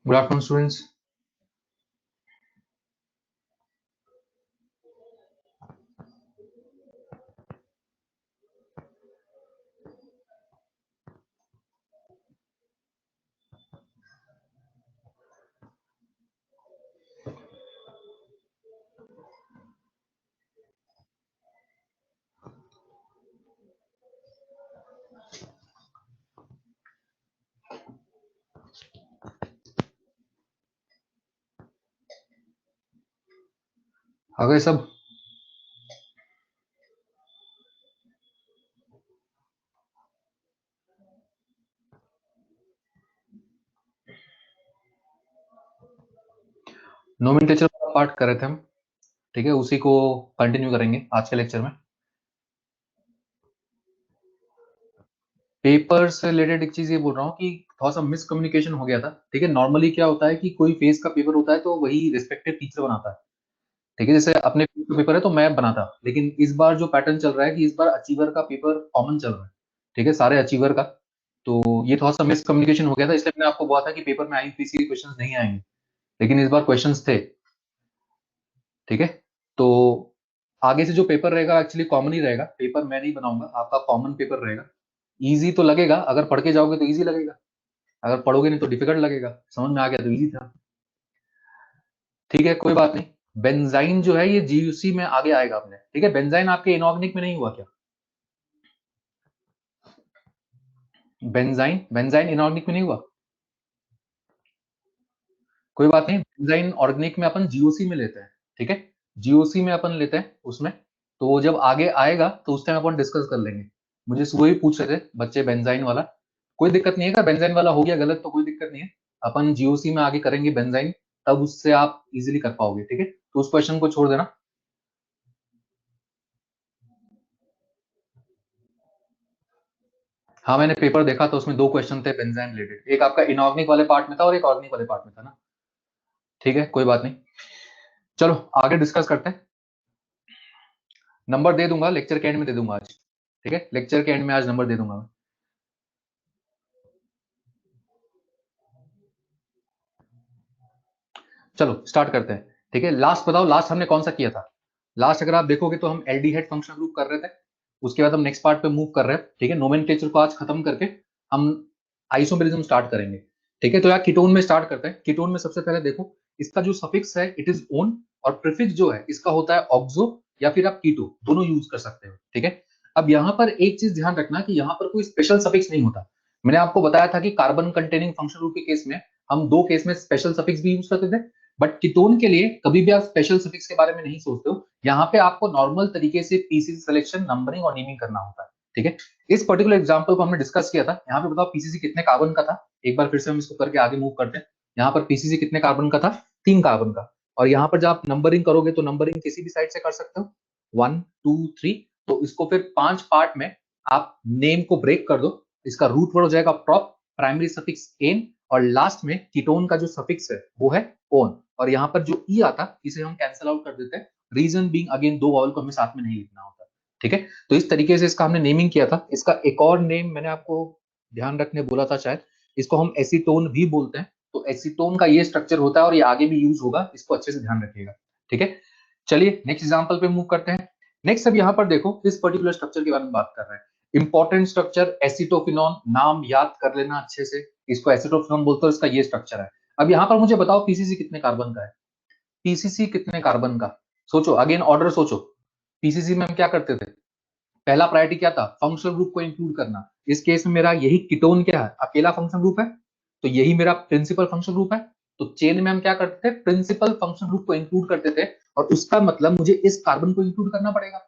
Good afternoon, students. आ गए सब? Nomenclature का पार्ट कर रहे थे हम, ठीक है, उसी को कंटिन्यू करेंगे आज के लेक्चर में। पेपर से रिलेटेड एक चीज ये बोल रहा हूँ कि थोड़ा सा मिसकम्युनिकेशन हो गया था, ठीक है। नॉर्मली क्या होता है कि कोई फेज का पेपर होता है तो वही रिस्पेक्टिव टीचर बनाता है, ठीक है। जैसे अपने पेपर है तो मैं बनाता, लेकिन इस बार जो पैटर्न चल रहा है कि इस बार अचीवर का पेपर कॉमन चल रहा है, ठीक है, सारे अचीवर का। तो ये थोड़ा सा मिसकम्युनिकेशन हो गया था, इसलिए मैंने आपको बोला था कि पेपर में आईयूपीसी के क्वेश्चंस नहीं आएंगे, लेकिन इस बार क्वेश्चंस थे, ठीक है। तो आगे से जो पेपर रहेगा एक्चुअली कॉमन ही रहेगा, पेपर मैं नहीं बनाऊंगा, आपका कॉमन पेपर रहेगा। इजी तो लगेगा, अगर पढ़ के जाओगे तो इजी लगेगा, अगर पढ़ोगे नहीं तो डिफिकल्ट लगेगा। समझ में आ गया तो इजी था, ठीक है, कोई बात नहीं। बेंजाइन जो है ये जीयूसी में आगे आएगा अपने, ठीक है। बेंजाइन आपके इनऑर्गेनिक में नहीं हुआ क्या? बेंजाइन बेंजाइन इनऑर्गेनिक में नहीं हुआ? कोई बात नहीं, बेंजाइन ऑर्गेनिक में अपन जीओसी में लेते हैं, ठीक है। जीओसी में अपन लेते हैं उसमें, तो वो जब आगे आएगा तो उस टाइम अपन डिस्कस कर लेंगे। मुझे सुबह ही पूछ रहे थे बच्चे बेंजाइन वाला, कोई दिक्कत नहीं है, अगर बेंजाइन वाला हो गया गलत तो कोई दिक्कत नहीं है, अपन जीओसी में आगे करेंगे बेंजाइन, तब उससे आप इजीली कर पाओगे, ठीक है। तो उस क्वेश्चन को छोड़ देना। हाँ, मैंने पेपर देखा तो उसमें दो क्वेश्चन थे बेंजाइन रिलेटेड, एक आपका इनऑर्गेनिक वाले पार्ट में था और एक ऑर्गेनिक वाले पार्ट में था ना, ठीक है, कोई बात नहीं। चलो आगे डिस्कस करते हैं। नंबर दे दूंगा लेक्चर के एंड में, दे दूंगा आज, ठीक है, लेक्चर के एंड में आज नंबर दे दूंगा मैं। चलो स्टार्ट करते हैं, ठीक है। लास्ट बताओ, लास्ट हमने कौन सा किया था? लास्ट अगर आप देखोगे तो हम एल्डिहाइड फंक्शनल ग्रुप कर रहे थे, उसके बाद हम नेक्स्ट पार्ट पे मूव कर रहे हैं, ठीक है। नोमेनक्लेचर को आज खत्म करके हम आइसोमेरिज्म स्टार्ट करेंगे, ठीक है। तो यार कीटोन में स्टार्ट करते हैं। कीटोन में सबसे पहले देखो, इसका जो सफिक्स है इट इज ओन, और प्रीफिक्स जो है इसका होता है ऑक्सो, या फिर आप कीटो दोनों यूज कर सकते हो, ठीक है। अब यहाँ पर एक चीज ध्यान रखना कि यहाँ पर कोई स्पेशल सफिक्स नहीं होता। मैंने आपको बताया था कि कार्बन कंटेनिंग फंक्शनल ग्रुप के केस में हम दो केस में स्पेशल सफिक्स भी यूज करते थे, बट कीटोन के लिए कभी भी आप स्पेशल सफिक्स के बारे में नहीं सोचते हो। यहाँ पे आपको नॉर्मल तरीके से पीसीसी सिलेक्शन, नंबरिंग और नेमिंग करना होता है, ठीक है। इस पर्टिकुलर एग्जांपल को हमने डिस्कस किया था। यहाँ पे बताओ पीसीसी कितने कार्बन का था, एक बार फिर से हम इसको करके आगे मूव करते हैं। यहाँ पर पीसीसी कितने कार्बन का था? 3 कार्बन का। और यहाँ पर जब आप नंबरिंग करोगे तो नंबरिंग किसी भी साइड से कर सकते हो, 1 2 3। तो इसको फिर 5 पार्ट में आप नेम को ब्रेक कर दो, इसका रूट वर्ड हो जाएगा प्रॉप, प्राइमरी सफिक्स एन, और लास्ट में कीटोन का जो सफिक्स है वो है ओन, और यहाँ पर जो ई आता इसे हम कैंसिल आउट कर देते हैं। रीजन बीइंग अगेन दो वॉवल को हमें साथ में नहीं लिखना होता, ठीक है। तो इस तरीके से इसका हमने नेमिंग किया था। इसका एक और नेम मैंने आपको ध्यान रखने बोला था शायद, इसको हम एसीटोन भी बोलते हैं। तो एसीटोन का ये स्ट्रक्चर होता है और ये आगे भी यूज होगा, इसको अच्छे से ध्यान रखिएगा, ठीक है। चलिए नेक्स्ट एग्जांपल पे मूव करते हैं। नेक्स्ट अब यहाँ पर देखो, इस पर्टिकुलर स्ट्रक्चर के बारे में बात कर रहे हैं। इंपॉर्टेंट स्ट्रक्चर एसिटोफिनॉन, नाम याद कर लेना अच्छे से, इसको एसिटोफिनॉन बोलते हैं, इसका ये स्ट्रक्चर है। अब यहाँ पर मुझे बताओ पीसीसी कितने कार्बन का है? पीसीसी कितने कार्बन का? सोचो, अगेन ऑर्डर सोचो। पीसीसी में हम क्या करते थे? पहला प्रायोरिटी क्या था? फंक्शनल ग्रुप को इंक्लूड करना। इस केस में मेरा यही कीटोन क्या है? अकेला फंक्शनल ग्रुप है, तो यही मेरा प्रिंसिपल फंक्शनल ग्रुप है। तो चेन में हम क्या करते थे? प्रिंसिपल फंक्शनल ग्रुप को इंक्लूड करते थे, और उसका मतलब मुझे इस कार्बन को इंक्लूड करना पड़ेगा।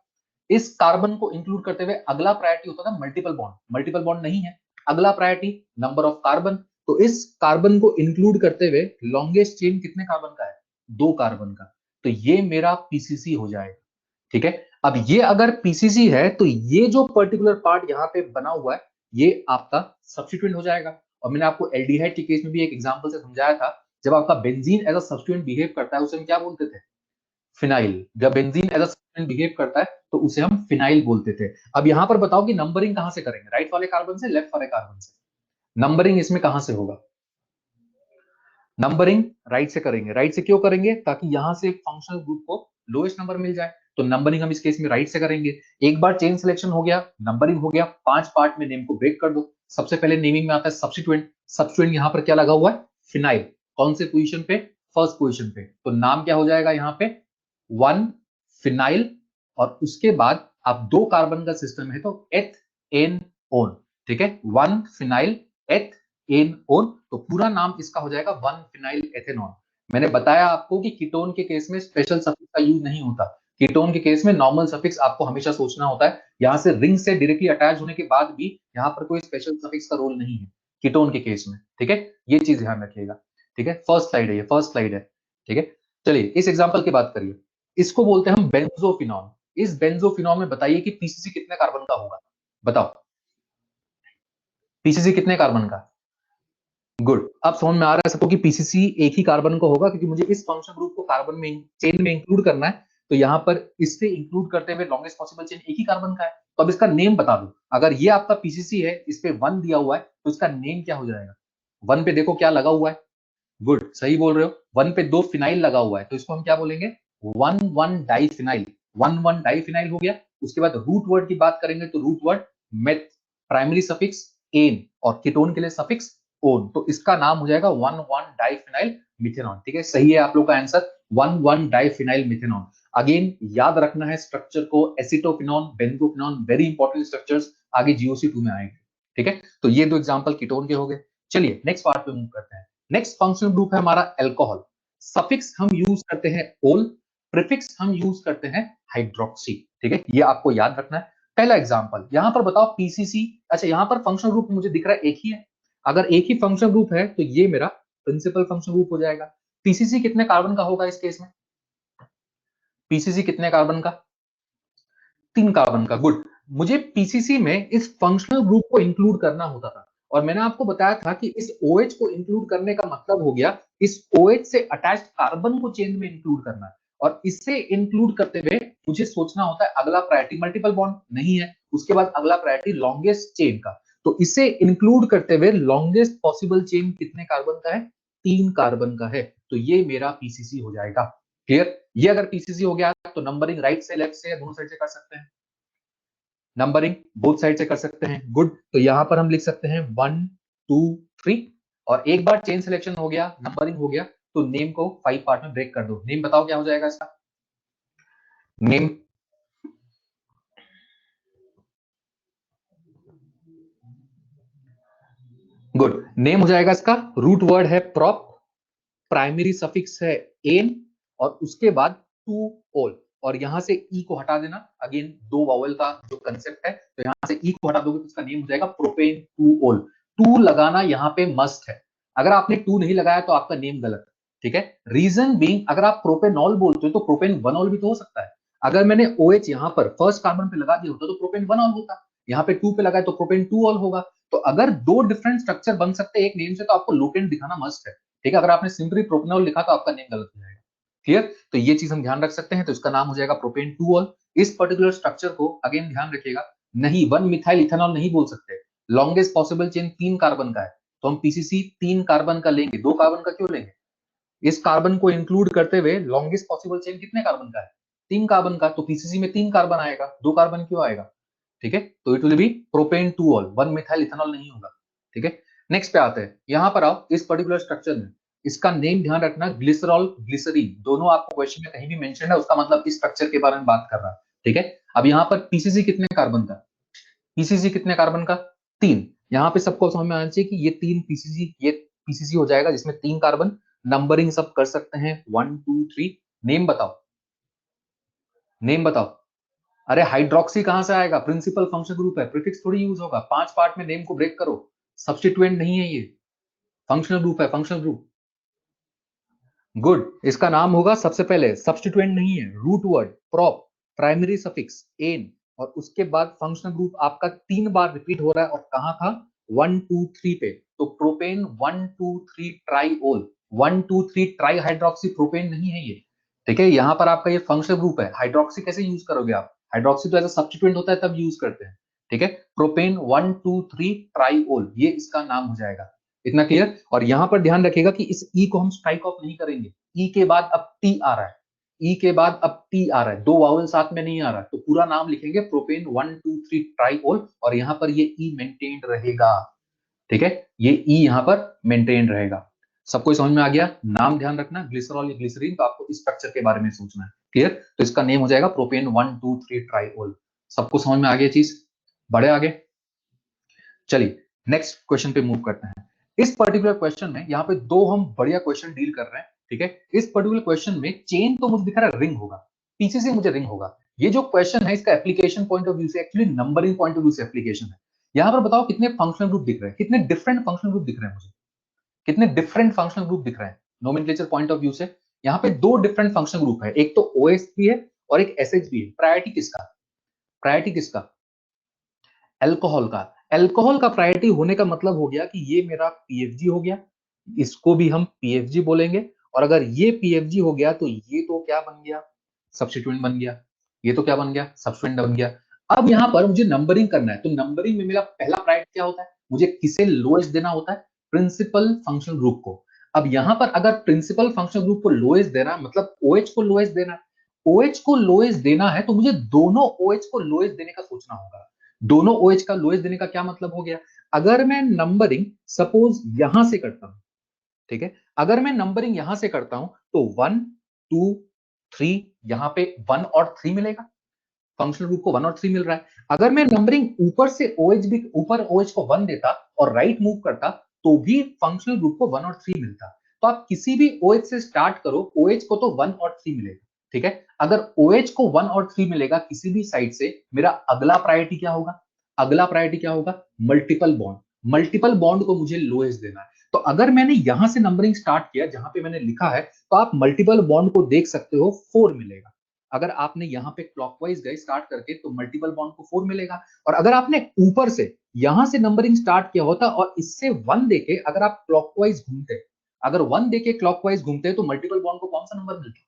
इस कार्बन को इंक्लूड करते हुए अगला प्रायोरिटी होता था मल्टीपल बॉन्ड। मल्टीपल बॉन्ड नहीं है, अगला प्रायोरिटी नंबर ऑफ कार्बन। तो इस कार्बन को इंक्लूड करते हुए लॉन्गेस्ट चेन कितने कार्बन का है? 2 कार्बन का। तो ये मेरा पीसीसी हो जाएगा, ठीक है। अब ये अगर पीसीसी है तो ये जो पर्टिकुलर पार्ट यहाँ पे बना हुआ है ये आपका सब्स्टिट्यूएंट हो जाएगा। और मैंने आपको एल्डिहाइड के केस में भी एक एग्जांपल से समझाया था, जब आपका benzene as a substituent behave करता है उसे हम क्या बोलते थे? फिनाइल। जब benzene as a substance behave करता है तो उसे हम फिनाइल बोलते थे। अब यहां पर बताओ कि नंबरिंग कहां से करेंगे, राइट वाले कार्बन से लेफ्ट वाले कार्बन से? नंबरिंग इसमें कहां से होगा? नंबरिंग राइट से करेंगे। राइट से क्यों करेंगे? ताकि यहां से फंक्शनल ग्रुप को लोएस्ट नंबर मिल जाए। तो नंबरिंग हम इस केस में राइट से करेंगे। एक बार चेन सिलेक्शन हो गया, नंबरिंग हो गया, 5 पार्ट में नेम को ब्रेक कर दो। सबसे पहले नेमिंग में आता है सब्स्टिट्यूएंट। सब्स्टिट्यूएंट यहां पर क्या लगा हुआ है? फिनाइल। कौन से पोजीशन पे? फर्स्ट पोजीशन पे। तो नाम क्या हो जाएगा यहां पे? 1 फिनाइल। और उसके बाद आप 2 कार्बन का सिस्टम है तो एथ एन ओन। ठीक है, 1 फिनाइल एथ एन ओन। तो पूरा नाम इसका हो जाएगा 1 फिनाइल एथेनॉन। मैंने बताया आपको कि कीटोन के केस में स्पेशल सफिक्स का यूज नहीं होता। कीटोन के केस में नॉर्मल सफिक्स आपको हमेशा सोचना होता है। यहां से रिंग से डायरेक्टली अटैच होने के बाद भी यहां पर कोई स्पेशल सफिक्स का रोल नहीं है कीटोन के केस में। ठीक है, ये चीज ध्यान रखिएगा। ठीक है, फर्स्ट स्लाइड है, ये फर्स्ट स्लाइड है। ठीक है, चलिए इस एग्जांपल की बात करिए। इसको बोलते हैं हम बेंजोफिनॉल। इस बेंजोफिनॉल में बताइए कि पीसीसी कितने कार्बन का होगा? बताओ, पीसीसी कितने कार्बन का? गुड। अब समझ में आ रहा है सबको कि पीसीसी एक ही कार्बन का होगा, क्योंकि मुझे इस फंक्शन ग्रुप को कार्बन में चेन में इंक्लूड करना है। तो यहाँ पर इससे इंक्लूड करते हुए लॉन्गेस्ट पॉसिबल चेन एक ही कार्बन का है। तो अब इसका नेम बता दो। अगर ये आपका पीसीसी है, इस पे 1 दिया हुआ है, तो इसका नेम क्या हो जाएगा? 1 पे देखो क्या लगा हुआ है। गुड, सही बोल रहे हो। 1 पे 2 फिनाइल लगा हुआ है, तो इसको हम क्या बोलेंगे? 1 डाई फिनाइल। 1 डाई फिनाइल हो गया। उसके बाद रूट वर्ड की बात करेंगे तो root word meth, primary suffix ane, और कीटोन के लिए सफिक्स ओन। तो इसका नाम हो जाएगा 1 डाई फिनाइल मिथेनॉन। ठीक है, सही है आप लोग का आंसर, 1 डाई फिनाइल मिथेनॉन। अगेन याद रखना है स्ट्रक्चर को, acetophenone, benzophenone, very important structures आगे जीओसी 2 में आएंगे। ठीक है, तो ये 2 एग्जांपल कीटोन के हो गए। चलिए नेक्स्ट पार्ट पे मूव करते हैं। नेक्स्ट फंक्शनल ग्रुप है हमारा अल्कोहल। सफिक्स हम यूज करते हैं ओल, प्रीफिक्स हम यूज करते हैं हाइड्रोक्सी। ठीक है, ये आपको याद रखना है। पहला एग्जांपल यहां पर बताओ पीसीसी। अच्छा, यहां पर फंक्शनल ग्रुप मुझे दिख रहा है एक ही है। अगर एक ही फंक्शनल ग्रुप है तो ये मेरा प्रिंसिपल फंक्शनल ग्रुप हो जाएगा। पीसीसी कितने कार्बन का होगा इस केस में? पीसीसी कितने कार्बन का? 3 कार्बन का। गुड। मुझे पीसीसी में इस फंक्शनल ग्रुप को इंक्लूड करना होता था, और मैंने आपको बताया था कि इस OH को इंक्लूड करने का मतलब हो गया इस OH से अटैच्ड कार्बन को चेन में इंक्लूड करना है। और इससे इंक्लूड करते हुए मुझे सोचना होता है अगला प्रायोरिटी मल्टीपल बॉन्ड नहीं है, उसके बाद अगला प्रायोरिटी लॉन्गेस्ट चेन का। तो इसे इंक्लूड करते हुए लॉन्गेस्ट पॉसिबल चेन कितने कार्बन का है? 3 कार्बन का है। तो ये मेरा पीसीसी हो जाएगा। क्लियर? ये अगर पीसीसी हो गया तो नंबरिंग राइट से लेफ्ट से या दोनों साइड से कर सकते हैं। नंबरिंग बोथ साइड से कर सकते हैं। गुड। तो यहां पर हम लिख सकते हैं 1 2 3। और एक बार चेन सिलेक्शन हो गया, नंबरिंग हो गया, तो नेम को 5 पार्ट में ब्रेक कर दो। नेम बताओ क्या हो जाएगा इसका? Name good. नेम हो जाएगा इसका, रूट वर्ड है प्रॉप, प्राइमरी सफिक्स है एन, और उसके बाद टू ओल। और यहां से ई को हटा देना। अगेन 2 वावल का जो कंसेप्ट है, तो यहां से ई को हटा दोगे तो इसका नेम हो जाएगा प्रोपेन 2 ओल। 2 लगाना यहाँ पे मस्ट है। अगर आपने 2 नहीं लगाया तो आपका नेम गलत है। ठीक है, रीजन बीइंग अगर आप प्रोपेनॉल बोलते हो तो प्रोपेन 1 ऑल भी तो हो सकता है। अगर मैंने OH यहाँ पर फर्स्ट कार्बन पे लगा दिया होता तो प्रोपेन 1 ऑल होता, यहाँ पे 2 पे लगाए तो प्रोपेन 2 ऑल होगा। तो अगर 2 डिफरेंट स्ट्रक्चर बन सकते हैं एक नेम से, तो आपको लोकेंट दिखाना मस्ट है। ठीक है, अगर आपने सिंपली प्रोपेनॉल लिखा तो आपका नेम गलत हो जाएगा। क्लियर? तो ये चीज हम ध्यान रख सकते हैं। तो इसका नाम हो जाएगा प्रोपेन 2 ऑल। इस पर्टिकुलर स्ट्रक्चर को अगेन ध्यान रखिएगा, नहीं 1 मिथाइल इथेनॉल नहीं बोल सकते। लॉन्गेस्ट पॉसिबल चेन 3 कार्बन का है, तो हम पीसीसी 3 कार्बन का लेंगे। 2 कार्बन का क्यों लेंगे? इस कार्बन को इंक्लूड करते हुए लॉन्गेस्ट पॉसिबल चेन कितने कार्बन का है? 3 कार्बन का। तो पीसीसी में 3 कार्बन आएगा, 2 कार्बन क्यों आएगा? ठीक है, तो it will be propane 2 all, 1 methyl ethanol नहीं होगा। ठीक है, नेक्स्ट पे आते हैं। यहां पर आओ, इस पर्टिकुलर स्ट्रक्चर में इसका नेम ध्यान रखना, ग्लिसरॉल ग्लिसरीन, दोनों आपको क्वेश्चन में कहीं भी मेंशन है, उसका मतलब इस स्ट्रक्चर के बारे में बात कर रहा है। ठीक है, अब यहां पर पीसीसी कितने कार्बन का? पीसीसी कितने कार्बन का? 3। यहां पे सबको समझ में आना चाहिए कि ये 3 पीसीसी, ये पीसीसी हो जाएगा जिसमें 3 कार्बन। नंबरिंग सब कर सकते हैं 1 2 3। नेम बताओ, नेम बताओ। अरे हाइड्रोक्सी कहां से आएगा? प्रिंसिपल फंक्शन ग्रुप है, प्रीफिक्स थोड़ी यूज होगा। 5 पार्ट में नेम को ब्रेक करो। सब्स्टिट्यूएंट नहीं है ये, फंक्शनल ग्रुप है, फंक्शनल ग्रुप। गुड। इसका नाम होगा सबसे पहले, सब्स्टिट्यूएंट नहीं है, root word prop, primary suffix ane, और उसके बाद फंक्शनल ग्रुप आपका 3 बार रिपीट हो रहा है, और कहां था? 1 2 3 पे। तो प्रोपेन 1 2 3 ट्राईओल, 1 2 3 ट्राई हाइड्रोक्सी प्रोपेन नहीं है ये। ठीक है, यहाँ पर आपका ये फंक्शनल ग्रुप है। हाइड्रोक्सी कैसे यूज करोगे आप? हाइड्रोक्सी तो एज अ सब्स्टिट्यूएंट होता है तब यूज करते हैं। ठीक है, प्रोपेन 1 2 3 ट्राइओल, ये इसका नाम हो जाएगा। इतना क्लियर? और यहां पर ध्यान रखिएगा कि इस ई को हम स्ट्राइक ऑफ नहीं करेंगे। ई के बाद अब टी आ रहा है, ई के बाद अब टी आ रहा है, दो वावल साथ में नहीं आ रहा है, तो पूरा नाम लिखेंगे प्रोपेन 1 2 3 ट्राइओल, और यहां पर ये ई मेंटेन्ड रहेगा। ठीक है, ये ई यहां पर मेंटेन रहेगा। सबको समझ में आ गया? नाम ध्यान रखना, ग्लिसरॉल या ग्लिसरीन, तो आपको इस स्ट्रक्चर के बारे में सोचना है। क्लियर? तो इसका नेम हो जाएगा प्रोपेन 1 2 3 ट्राइओल। सबको समझ में आ गया चीज? बढ़े आगे, चलिए नेक्स्ट क्वेश्चन पे मूव करते हैं। इस पर्टिकुलर क्वेश्चन में यहाँ पे दो हम बढ़िया क्वेश्चन डील कर रहे हैं। ठीक है, इस पर्टिकुलर क्वेश्चन में चेन तो मुझे दिख रहा है रिंग होगा, पीछे से मुझे रिंग होगा। ये जो क्वेश्चन है इसका एप्लीकेशन पॉइंट ऑफ व्यू से, actually numbering point of view से एप्लीकेशन है। यहाँ पर बताओ कितने फंक्शनल ग्रुप दिख रहे हैं, कितने डिफरेंट फंक्शनल ग्रुप दिख रहे हैं मुझे, कितने डिफरेंट फंक्शनल ग्रुप दिख रहे हैं नोमेनक्लेचर पॉइंट ऑफ व्यू से? यहाँ पे दो डिफरेंट फंक्शनल ग्रुप है, एक तो OH भी है और एक SH भी है। प्रायोरिटी किसका? प्रायोरिटी किसका? अल्कोहल का। अल्कोहल का प्रायोरिटी होने का मतलब हो गया कि ये मेरा PFG हो गया, इसको भी हम PFG बोलेंगे, और अगर ये PFG हो गया तो ये तो क्या बन गया? सब्स्टिट्यूएंट बन गया। ये तो क्या बन गया? सब्स्टिट्यूएंट बन गया। अब यहां पर मुझे नंबरिंग करना है, तो नंबरिंग में मेरा पहला प्रायोरिटी क्या होता है? मुझे किसे लोएस्ट देना होता है? प्रिंसिपल फंक्शनल ग्रुप को। अब यहां पर अगर प्रिंसिपल फंक्शनल ग्रुप को लोएस्ट देना मतलब OH को लोएस्ट देना है, OH को लोएस्ट देना है तो मुझे दोनों OH को लोएस्ट देने का सोचना होगा। दोनों OH का लोएस्ट देने का क्या मतलब हो गया? अगर मैं नंबरिंग सपोज यहां से करता हूं, ठीक है, अगर मैं नंबरिंग यहां से करता हूं तो 1 2 3, यहां पे 1 और 3 मिलेगा, फंक्शनल ग्रुप को 1 और 3 मिल रहा है। अगर मैं नंबरिंग ऊपर से OH भी ऊपर OH को 1 देता और राइट मूव करता तो भी फंक्शनल ग्रुप को 1 और 3 मिलता। तो आप किसी भी OH से स्टार्ट करो, OH को तो 1 और 3 मिलेगा। ठीक है, अगर OH को 1 और 3 मिलेगा किसी भी साइड से, मेरा अगला प्रायोरिटी क्या होगा? अगला प्रायोरिटी क्या होगा? Multiple bond. मल्टीपल बॉन्ड को मुझे लोएस्ट देना है। तो अगर मैंने यहां से नंबरिंग स्टार्ट किया जहां पे मैंने लिखा है, तो आप मल्टीपल बॉन्ड को देख सकते हो 4 मिलेगा। अगर आपने यहां पे क्लॉकवाइज गए स्टार्ट करके तो मल्टीपल बॉन्ड को 4 मिलेगा। और अगर आपने ऊपर से यहां से नंबरिंग स्टार्ट किया होता और इससे 1 देके अगर आप क्लॉकवाइज घूमते, अगर 1 देके क्लॉकवाइज घूमते तो मल्टीपल बॉन्ड को कौन सा नंबर मिलता?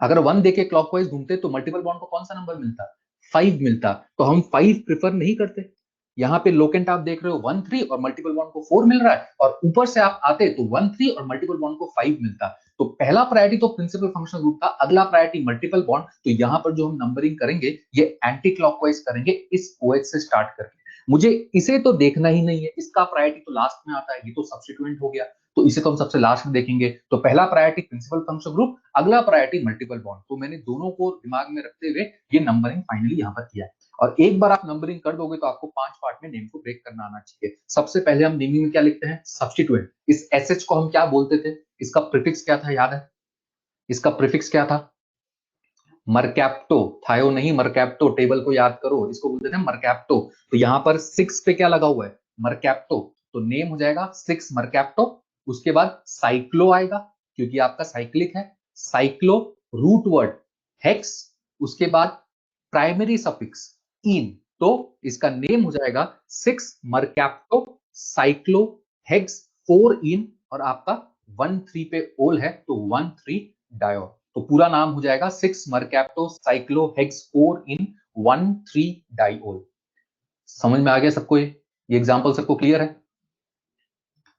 अगर 1 देके क्लॉकवाइज घूमते तो मल्टीपल बॉन्ड को कौन सा नंबर मिलता? 5 मिलता। तो हम 5 प्रेफर नहीं करते। यहाँ पे लोकेंट आप देख रहे हो 1 3 और मल्टीपल बॉन्ड को 4 मिल रहा है, और ऊपर से आप आते तो 1 3 और मल्टीपल बॉन्ड को 5 मिलता। तो पहला प्रायोरिटी तो प्रिंसिपल फंक्शनल ग्रुप था, अगला प्रायोरिटी मल्टीपल बॉन्ड। तो यहाँ पर जो हम नंबरिंग करेंगे ये एंटी क्लॉकवाइज करेंगे इस OH से स्टार्ट करके। मुझे इसे तो देखना ही नहीं है, इसका प्रायोरिटी तो लास्ट में आता है, ये तो सब्स्टिट्यूएंट हो गया, तो इसे तो हम सबसे लास्ट में देखेंगे। तो पहला प्रायोरिटी प्रिंसिपल फंक्शनल ग्रुप, अगला प्रायोरिटी मल्टीपल बॉन्ड। तो मैंने दोनों को दिमाग में रखते हुए ये नंबरिंग फाइनली यहाँ पर किया है। और एक बार आप नंबरिंग कर दोगे तो आपको 5 पार्ट में नेम को ब्रेक करना आना चाहिए। सबसे पहले हम नेमिंग में क्या लिखते हैं? सब्स्टिट्यूएंट। इस SH को हम क्या बोलते थे? इसका प्रीफिक्स क्या था, याद है? इसका प्रीफिक्स क्या था? मरकैप्टो। थायो नहीं, मरकैप्टो। टेबल को याद करो, इसको बोलते थे मरकैप्टो। तो यहाँ पर 6 पे क्या लगा हुआ है? मरकैप्टो। तो नेम हो जाएगा 6 मरकैप्टो। उसके बाद साइक्लो आएगा क्योंकि आपका साइक्लिक है, साइक्लो। रूट वर्ड हेक्स, उसके बाद प्राइमरी सफिक्स इन, तो इसका नेम हो जाएगा 6 मरकैप्टो साइक्लो हेक्स 4 इन, और आपका 1 3 पे ओल है तो 1 3 डायोल। तो पूरा नाम हो जाएगा 6 मरकैप्टो साइक्लो हेक्स 4 इन 1 3 डाइओल। समझ में आ गया सबको? ये एग्जांपल सबको क्लियर है?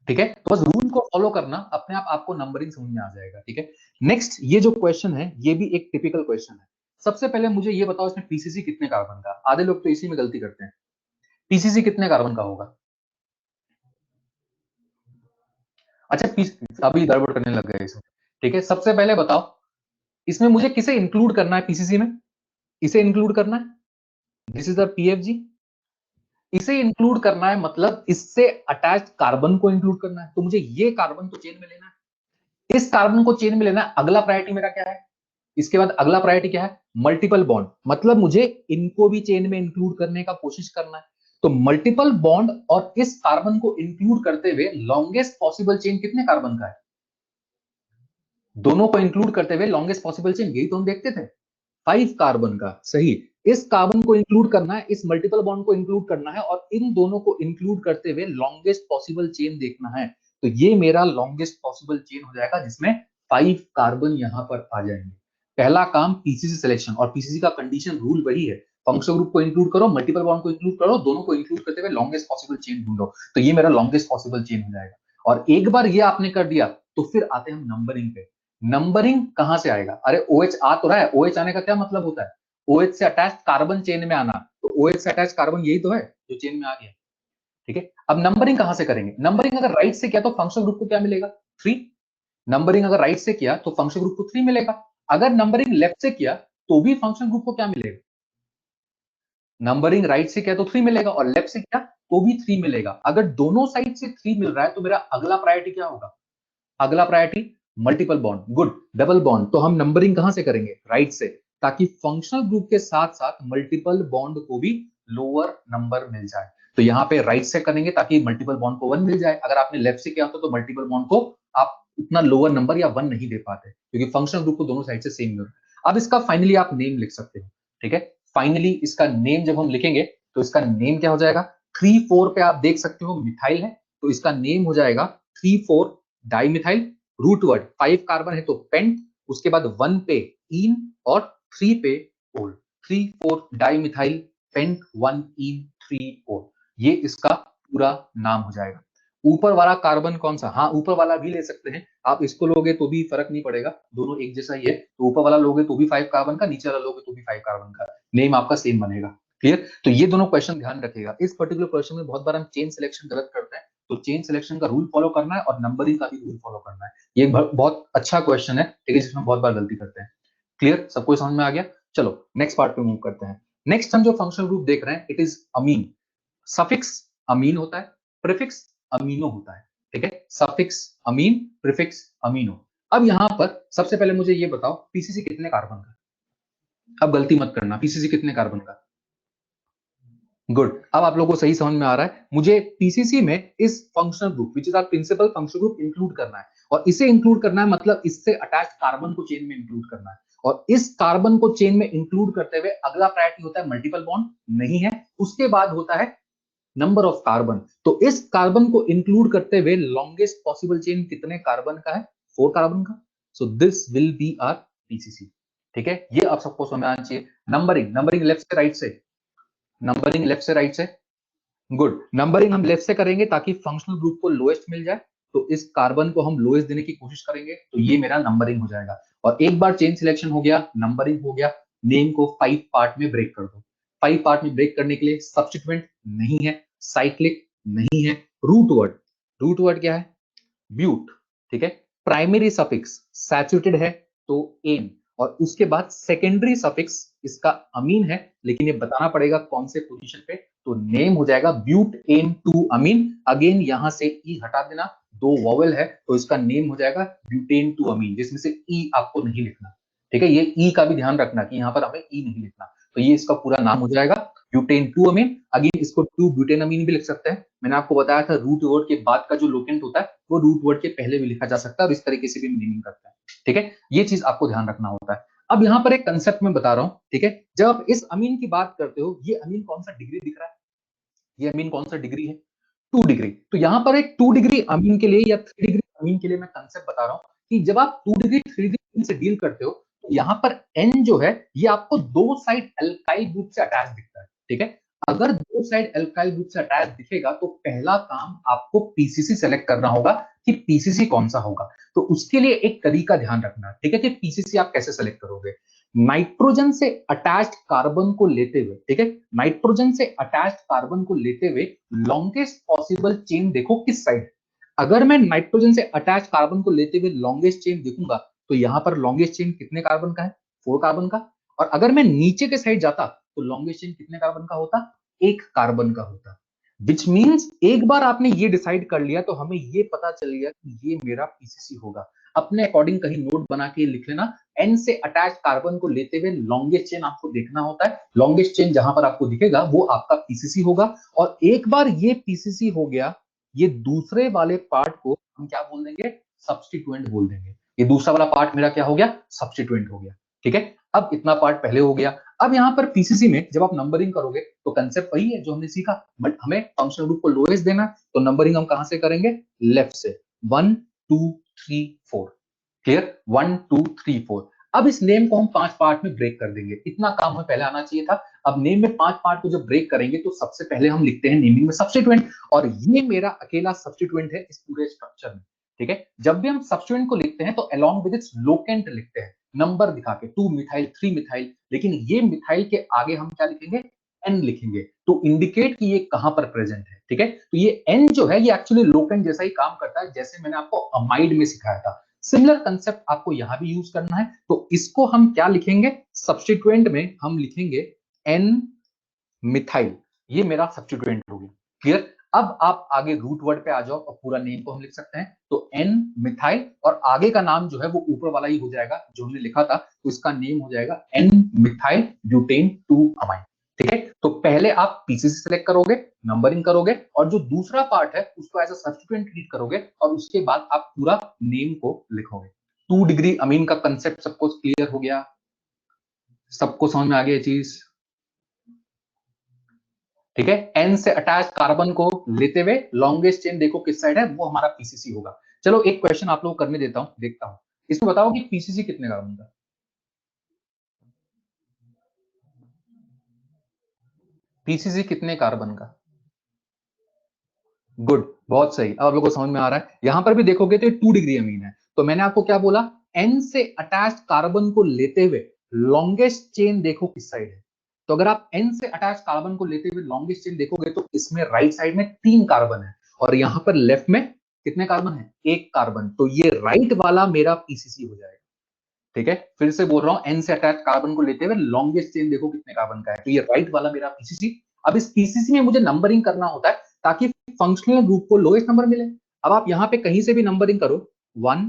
ठीक है, तो बस रूल को फॉलो करना, अपने आप आपको नंबरिंग समझ में आ जाएगा। ठीक है, नेक्स्ट ये जो क्वेश्चन है ये भी एक टिपिकल क्वेश्चन है। सबसे पहले मुझे ये बताओ इसमें पीसीसी कितने कार्बन का? आधे लोग तो इसी में गलती करते हैं। पीसीसी कितने कार्बन का होगा? अच्छा, अभी गड़बड़ करने लग गए इसमें। ठीक है, सबसे पहले बताओ इसमें मुझे किसे इंक्लूड करना है? पीसीसी में इसे इंक्लूड करना है, दिस इज द PFG। इसे इंक्लूड करना है मतलब इससे अटैच्ड कार्बन को इंक्लूड करना है, तो मुझे ये कार्बन तो चेन में लेना है, इस कार्बन को चेन में लेना है। अगला प्रायोरिटी मेरा क्या है? इसके बाद अगला प्रायोरिटी क्या है? मल्टीपल बॉन्ड, मतलब मुझे इनको भी चेन में इंक्लूड करने का कोशिश करना है। तो मल्टीपल बॉन्ड और इस कार्बन को इंक्लूड करते हुए लॉन्गेस्ट पॉसिबल चेन कितने कार्बन का है? दोनों को इंक्लूड करते हुए लॉन्गेस्ट पॉसिबल चेन, यही तो हम देखते थे, 5 कार्बन का। सही, इस कार्बन को इंक्लूड करना है, इस मल्टीपल बॉन्ड को इंक्लूड करना है, और इन दोनों को इंक्लूड करते हुए लॉन्गेस्ट पॉसिबल चेन देखना है। तो ये मेरा लॉन्गेस्ट पॉसिबल चेन हो जाएगा जिसमें 5 कार्बन यहां पर आ जाएंगे। पहला काम पीसीसी सिलेक्शन, और पीसीसी का कंडीशन रूल वही है, फंक्शनल ग्रुप को इंक्लूड करो, मल्टीपल बॉन्ड को इंक्लूड करो, दोनों को इंक्लूड करते हुए लॉन्गेस्ट पॉसिबल चेन ढूंढो। तो ये मेरा लॉन्गेस्ट पॉसिबल चेन हो जाएगा। और एक बार ये आपने कर दिया तो फिर आते हैं हम नंबरिंग पे। नंबरिंग कहां से आएगा? अरे OH आ तो रहा है, OH आने का क्या मतलब होता है? OH से अटैच कार्बन चेन में आना, तो OH से अटैच कार्बन यही तो है जो चेन में आ गया। ठीक है, अब नंबरिंग कहां से करेंगे? नंबरिंग अगर राइट से किया तो फंक्शनल ग्रुप को क्या मिलेगा? 3। नंबरिंग अगर राइट से किया तो फंक्शनल ग्रुप को 3 मिलेगा। अगर नंबरिंग लेफ्ट से किया तो भी फंक्शनल ग्रुप को क्या मिलेगा? नंबरिंग राइट से किया तो 3 मिलेगा, और लेफ्ट से किया तो भी 3 मिलेगा। अगर दोनों साइड से 3 मिल रहा है तो मेरा अगला प्रायोरिटी क्या होगा? अगला priority multiple bond, good, double bond. तो हम नंबरिंग कहां से करेंगे? राइट से, ताकि फंक्शनल ग्रुप के साथ साथ मल्टीपल बॉन्ड को भी लोअर नंबर मिल जाए। तो यहाँ पे राइट से करेंगे ताकि मल्टीपल बॉन्ड को 1 मिल जाए। अगर आपने लेफ्ट से किया होता तो मल्टीपल बॉन्ड को आप उतना लोअर नंबर या 1 नहीं दे पाते, क्योंकि फंक्शनल ग्रुप को दोनों साइड से सेम मिल रहा है। अब इसका फाइनली आप नेम लिख सकते हो। ठीक है, फाइनली इसका नेम जब हम लिखेंगे तो इसका नेम क्या हो जाएगा? 3,4 पे आप देख सकते हो मिथाइल है, तो इसका नेम हो जाएगा 3,4 डाइमिथाइल। रूट वर्ड 5 कार्बन है तो पेंट, उसके बाद 1 पे इन और 3 पे ओल, 3,4 डाइमिथाइल पेंट 1 इन 3 ओल, ये इसका पूरा नाम हो जाएगा। ऊपर वाला कार्बन कौन सा? हाँ, ऊपर वाला भी ले सकते हैं आप, इसको लोगे तो भी फर्क नहीं पड़ेगा, दोनों एक जैसा ही है। तो ऊपर वाला लोगे तो भी 5 कार्बन का, नीचे वाला लोगे तो भी 5 कार्बन का, नेम आपका सेम बनेगा। क्लियर? तो ये दोनों क्वेश्चन ध्यान रखिएगा। इस पर्टिकुलर क्वेश्चन में बहुत बार हम चेन सिलेक्शन गलत करते हैं, तो चेन सिलेक्शन का रूल फॉलो करना है और नंबरिंग का भी रूल फॉलो करना है। ये बहुत अच्छा क्वेश्चन है, ठीक है, जिसमें बहुत बार गलती करते हैं। क्लियर? सबको समझ में आ गया? चलो नेक्स्ट पार्ट पे मूव करते हैं। नेक्स्ट हम जो फंक्शनल ग्रुप देख रहे हैं, इट इज अमीन। सफिक्स अमीन होता है, प्रीफिक्स अमीनो होता है। ठीक है, सफिक्स अमीन, प्रीफिक्स अमीनो। अब यहां पर सबसे पहले मुझे ये बताओ, पीसीसी कितने कार्बन का? अब गलती मत करना, पीसीसी कितने कार्बन का? गुड, अब आप लोगों को सही समझ में आ रहा है। मुझे पीसीसी में इस functional group which is our principal functional group include करना है, और इसे इंक्लूड करना है मतलब इससे अटैच कार्बन को चेन में इंक्लूड करना है। और इस कार्बन को चेन में इंक्लूड करते हुए अगला प्रायोरिटी होता है मल्टीपल बॉन्ड, नहीं है, उसके बाद होता है नंबर ऑफ कार्बन। तो इस कार्बन को इंक्लूड करते हुए लॉन्गेस्ट पॉसिबल चेन कितने कार्बन का है? 4 कार्बन का। So this will be our PCC. ठीक है, ये आप सबको समझ आना चाहिए। नंबरिंग, नंबरिंग लेफ्ट से राइट से, नंबरिंग लेफ्ट से राइट से, गुड। नंबरिंग हम लेफ्ट से करेंगे ताकि फंक्शनल ग्रुप को लोएस्ट मिल जाए, तो इस कार्बन को हम लोएस्ट देने की कोशिश करेंगे, तो ये मेरा नंबरिंग हो जाएगा। और एक बार चेन सिलेक्शन हो गया, नंबरिंग हो गया, नेम को 5 पार्ट में ब्रेक कर दो। 5 पार्ट में ब्रेक करने के लिए सब्स्टिट्यूएंट नहीं है, साइक्लिक नहीं है, रूट वर्ड, रूट वर्ड क्या है? ब्यूट। ठीक है, प्राइमरी सफिक्स सैचुरेटेड है तो एन, और उसके बाद सेकेंडरी सफिक्स इसका अमीन है, लेकिन ये बताना पड़ेगा कौन से पोजीशन पे, तो नेम हो जाएगा but ane two amine. Again यहां से ई हटा देना, 2 वॉवेल है तो इसका नेम हो जाएगा ब्यूटेन टू अमीन, जिसमें से ई आपको नहीं लिखना। ठीक है, ये ई का भी ध्यान रखना कि यहां पर हमें ई नहीं लिखना, तो ये इसका पूरा नाम हो जाएगा ब्यूटेन टू अमीन। अगेन इसको 2 ब्यूटेन अमीन भी लिख सकते हैं। मैंने आपको बताया था रूट वर्ड के बाद का जो लोकेंट होता है वो रूट वर्ड के पहले भी लिखा जा सकता है, और इस तरीके से भी मीनिंग करता है। ठीक है, ये चीज आपको ध्यान रखना होता है। अब यहाँ पर एक कंसेप्ट में बता रहा हूं, ठीक है, जब आप इस अमीन की बात करते हो, ये अमीन कौन सा डिग्री दिख रहा है? ये अमीन कौन सा डिग्री है? 2 डिग्री। तो यहाँ पर एक 2 डिग्री अमीन के लिए या 3 डिग्री अमीन के लिए मैं कंसेप्ट बता रहा हूँ कि जब आप 2 डिग्री 3 डिग्री से डील करते हो, तो यहाँ पर एन जो है ये आपको 2 साइड एल्काइल ग्रुप से अटैच दिखता है। ठीक है, अगर 2 साइड एल्काइल ग्रुप से अटैच दिखेगा तो पहला काम आपको पीसीसी सेलेक्ट करना होगा कि पीसीसी कौन सा होगा। तो उसके लिए एक तरीका ध्यान रखना, ठीक है, कि पीसीसी आप कैसे सेलेक्ट करोगे। नाइट्रोजन से अटैच्ड कार्बन को लेते हुए, ठीक है, नाइट्रोजन से अटैच्ड कार्बन को लेते हुए लॉन्गेस्ट पॉसिबल चेन देखो किस साइड। अगर मैं नाइट्रोजन से अटैच कार्बन को लेते हुए लॉन्गेस्ट चेन देखूंगा तो यहां पर लॉन्गेस्ट चेन कितने कार्बन का है? 4 कार्बन का। और अगर मैं नीचे के साइड जाता तो लॉन्गेस्ट चेन कितने कार्बन का होता? 1 कार्बन का होता। विच मीन्स एक बार आपने ये डिसाइड कर लिया तो हमें ये पता चल गया कि ये मेरा पीसीसी होगा। अपने अकॉर्डिंग कहीं नोट बना के लिख लेना, एन से अटैच कार्बन को लेते हुए लॉन्गेस्ट चेन आपको देखना होता है, लॉन्गेस्ट चेन जहां पर आपको दिखेगा वो आपका पीसीसी होगा। और एक बार ये पीसीसी हो गया, ये दूसरे वाले पार्ट को हम क्या बोल देंगे? सब्स्टिट्यूएंट बोल देंगे। ये दूसरा वाला पार्ट मेरा क्या हो गया? सब्स्टिट्यूएंट हो गया। ठीक है, अब इतना पार्ट पहले हो गया। अब यहां पर पीसीसी में जब आप नंबरिंग करोगे तो कंसेप्ट वही है जो हमने सीखा, बट हमें फंक्शनल ग्रुप को लोएस्ट देना, तो नंबरिंग हम कहां से करेंगे? लेफ्ट से, 1 2 3 4। क्लियर, 1 2 3 4। अब इस नेम को हम 5 पार्ट में ब्रेक कर देंगे, इतना काम हमें पहले आना चाहिए था। अब नेम में 5 पार्ट को जब ब्रेक करेंगे तो सबसे पहले हम लिखते हैं नेमिंग में सब्स्टिट्यूएंट, और ये मेरा अकेला सब्स्टिट्यूएंट है इस पूरे स्ट्रक्चर में। ठीक है, जब भी हम सब्स्टिट्यूएंट को लिखते हैं तो अलोंग विद इट्स लोकेंट लिखते हैं, नंबर दिखा के 2 मिथाइल 3 मिथाइल, लेकिन ये मिथाइल के आगे हम क्या लिखेंगे, एन लिखेंगे, तो इंडिकेट कि ये कहां पर प्रेजेंट है। ठीक है, तो ये एन जो है ये एक्चुअली लोकेंट जैसा ही काम करता है, जैसे मैंने आपको अमाइड में सिखाया था। सिमिलर कंसेप्ट आपको यहां भी यूज करना है, तो इसको हम क्या लिखेंगे, सब्स्टिट्यूएंट में हम लिखेंगे एन मिथाइल, ये मेरा सब्स्टिट्यूएंट हो गया। क्लियर, अब आप आगे रूट वर्ड पे आ जाओ और पूरा नेम को हम लिख सकते हैं, तो एन मिथाइल और आगे का नाम जो है वो ऊपर वाला ही हो जाएगा जो हमने लिखा था, तो इसका नेम हो जाएगा एन मिथाइल ब्यूटेन 2 अमाइन। ठीक है, तो पहले आप पीसीसी सेलेक्ट करोगे, नंबरिंग करोगे, और जो दूसरा पार्ट है उसको एज अ सब्स्टिट्यूएंट ट्रीट करोगे, और उसके बाद आप पूरा नेम को लिखोगे। 2 डिग्री अमीन का कंसेप्ट सबको क्लियर हो गया, सबको समझ में आ गया चीज। ठीक है, एन से अटैच कार्बन को लेते हुए लॉन्गेस्ट चेन देखो किस साइड है, वो हमारा पीसीसी होगा। चलो एक क्वेश्चन आप लोग करने देता हूं, देखता हूं, इसमें बताओ कि पीसीसी कितने कार्बन का, पीसीसी कितने कार्बन का। गुड, बहुत सही, अब आप लोगों को समझ में आ रहा है। यहां पर भी देखोगे तो 2 डिग्री अमीन है, तो मैंने आपको क्या बोला, एन से अटैच कार्बन को लेते हुए लॉन्गेस्ट चेन देखो किस साइड है। तो अगर आप एन से अटैच कार्बन को लेते हुए लॉन्गेस्ट चेन देखोगे तो इसमें राइट साइड में 3 कार्बन है, और यहां पर लेफ्ट में कितने कार्बन है, 1 कार्बन, तो ये राइट वाला मेरा पीसीसी हो जाएगा। ठीक है, फिर से बोल रहा हूं, एन से अटैच कार्बन को लेते हुए लॉन्गेस्ट चेन देखो कितने कार्बन का है, तो ये राइट वाला मेरा पीसीसी। अब इस पीसीसी में मुझे नंबरिंग करना होता है ताकि फंक्शनल ग्रुप को लोएस्ट नंबर मिले। अब आप यहां पे कहीं से भी नंबरिंग करो, 1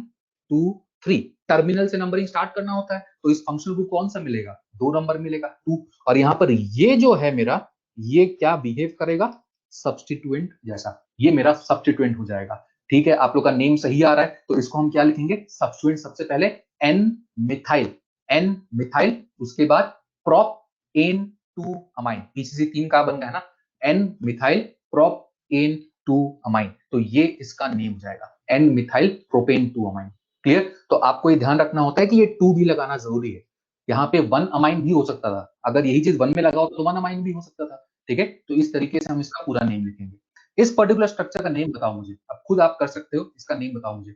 2 3, टर्मिनल से नंबरिंग स्टार्ट करना होता है, तो इस फंक्शनल ग्रुप कौन सा मिलेगा, 2 नंबर मिलेगा 2, और यहां पर ये जो है मेरा, ये क्या बिहेव करेगा, सब्स्टिट्यूएंट जैसा, ये मेरा सब्स्टिट्यूएंट हो जाएगा। ठीक है, आप लोग का नेम सही आ रहा है, तो इसको हम क्या लिखेंगे, सब्स्टिट्यूएंट सबसे पहले एन मिथाइल, एन मिथाइल, उसके बाद prop ane 2 amine, PCC 3 carbon का है ना, N methyl prop ane 2 amine, तो ये इसका नेम हो जाएगा, N methyl propane 2 amine. Clear, तो आपको ये ध्यान रखना होता है कि ये 2 भी लगाना जरूरी है, यहाँ पे 1 अमाइन भी हो सकता था, अगर यही चीज 1 में लगाओ तो 1 अमाइन भी हो सकता था। ठीक है, तो इस तरीके से हम इसका पूरा नेम लिखेंगे। इस पर्टिकुलर स्ट्रक्चर का नेम बताओ मुझे, अब खुद आप कर सकते हो, इसका नेम बताओ मुझे,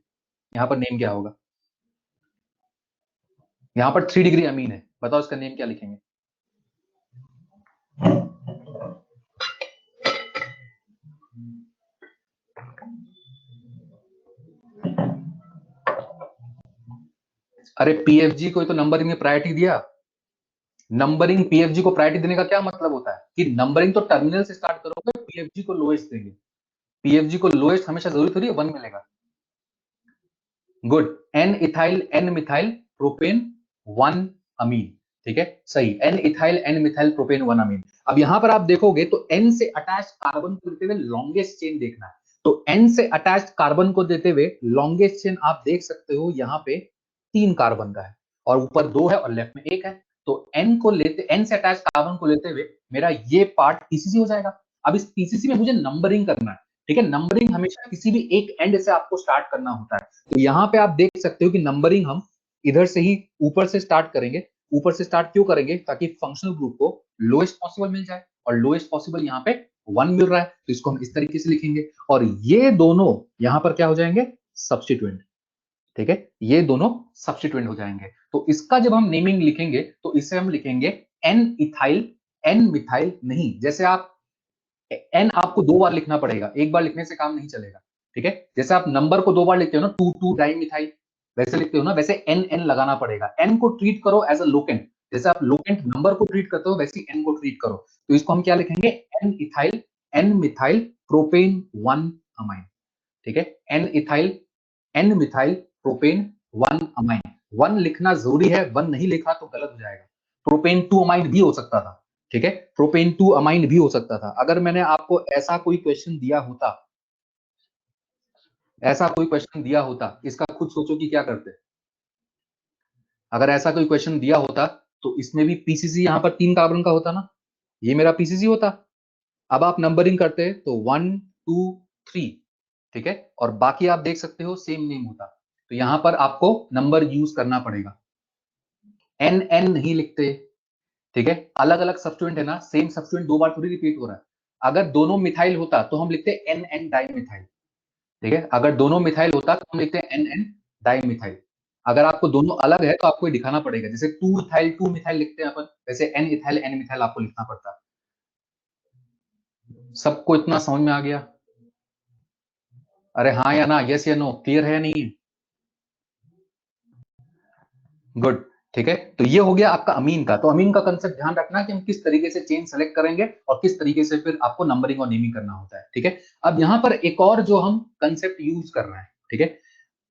यहाँ पर नेम क्या होगा, यहाँ पर 3 डिग्री अमीन है, बताओ इसका नेम क्या लिखेंगे। अरे पीएफजी को तो नंबरिंग में प्रायोरिटी दिया, नंबरिंग पीएफजी को प्रायोरिटी देने का क्या मतलब होता है कि नंबरिंग तो टर्मिनल से स्टार्ट करोगे, पीएफजी को लोएस्ट देंगे, पीएफजी को लोएस्ट हमेशा जरूरी थोड़ी है 1 मिलेगा। Good, N ethyl N methyl propane 1 amine. ठीक है, सही, N ethyl N methyl propane 1 amine. अब यहां पर आप देखोगे तो एन से अटैच कार्बन को देते हुए लॉन्गेस्ट चेन देखना है, तो एन से अटैच कार्बन को देते हुए लॉन्गेस्ट चेन आप देख सकते हो, यहाँ पे 3 कार्बन का है, और ऊपर 2 है और लेफ्ट में 1 है, तो एन को लेते, एन से अटैच कार्बन को लेते हुए मेरा ये पार्ट पीसीसी हो जाएगा। अब इस पीसीसी में मुझे नंबरिंग करना है। ठीक है, नंबरिंग हमेशा किसी भी एक एंड से आपको स्टार्ट करना होता है, तो यहाँ पे आप देख सकते हो कि नंबरिंग हम इधर से ही ऊपर से स्टार्ट करेंगे। ऊपर से स्टार्ट क्यों करेंगे, ताकि फंक्शनल ग्रुप को लोएस्ट पॉसिबल मिल जाए, और लोएस्ट पॉसिबल यहाँ पे 1 मिल रहा है, तो इसको हम इस तरीके से लिखेंगे, और ये दोनों यहाँ पर क्या हो जाएंगे, सब्स्टिट्यूएंट। ठीक है, ये दोनों सब्स्टिट्यूएंट हो जाएंगे, तो इसका जब हम नेमिंग लिखेंगे तो इसे हम लिखेंगे एन इथाइल एन मिथाइल नहीं, जैसे आप एन आपको 2 बार लिखना पड़ेगा, एक बार लिखने से काम नहीं चलेगा। ठीक है, जैसे आप नंबर को 2 बार लिखते हो ना, 2 2 डाइमिथाइल, वैसे लिखते हो ना, वैसे एन एन लगाना पड़ेगा। एन को ट्रीट करो एज अ लोकेंट, जैसे आप लोकेंट नंबर को ट्रीट करते हो वैसे एन को ट्रीट करो, तो इसको हम क्या लिखेंगे, N ethyl N methyl propane 1 amine. ठीक है, N ethyl N methyl propane 1 amine, 1 लिखना जरूरी है, 1 नहीं लिखा तो गलत हो जाएगा। प्रोपेन 2 अमाइन भी हो सकता था। ठीक है, प्रोपेन 2 अमाइन भी हो सकता था। अगर मैंने आपको ऐसा कोई क्वेश्चन दिया होता, ऐसा कोई क्वेश्चन दिया होता, इसका खुद सोचो कि क्या करते। अगर ऐसा कोई क्वेश्चन दिया होता तो इसमें भी पीसीसी यहाँ पर 3 कार्बन का होता ना, ये मेरा पीसीसी होता। अब आप नंबरिंग करते तो 1 2 3, ठीक है, और बाकी आप देख सकते हो सेम नेम होता। तो यहां पर आपको नंबर यूज करना पड़ेगा, एन एन नहीं लिखते, ठीक है। अलग अलग सब्स्टिट्यूएंट है ना, सेम सब्स्टिट्यूएंट दो बार थोड़ी रिपीट हो रहा है। अगर दोनों मिथाइल होता तो हम लिखते एन एन डाइमिथाइल, ठीक है। अगर दोनों मिथाइल होता तो हम लिखते हैं एन एन डाइमिथाइल। अगर आपको दोनों अलग है तो आपको ये दिखाना पड़ेगा, जैसे टू इथाइल टू मिथाइल लिखते हैं अपन, वैसे एन इथाइल एन मिथाइल आपको लिखना पड़ता है। सबको इतना समझ में आ गया? अरे हाँ या ना, यस या नो, क्लियर है या नहीं? गुड, ठीक है। तो ये हो गया आपका अमीन का। तो अमीन का कंसेप्ट ध्यान रखना कि हम किस तरीके से चेन सेलेक्ट करेंगे और किस तरीके से फिर आपको नंबरिंग और नेमिंग करना होता है, ठीक है। अब यहां पर एक और जो हम कंसेप्ट यूज कर रहे हैं, ठीक है,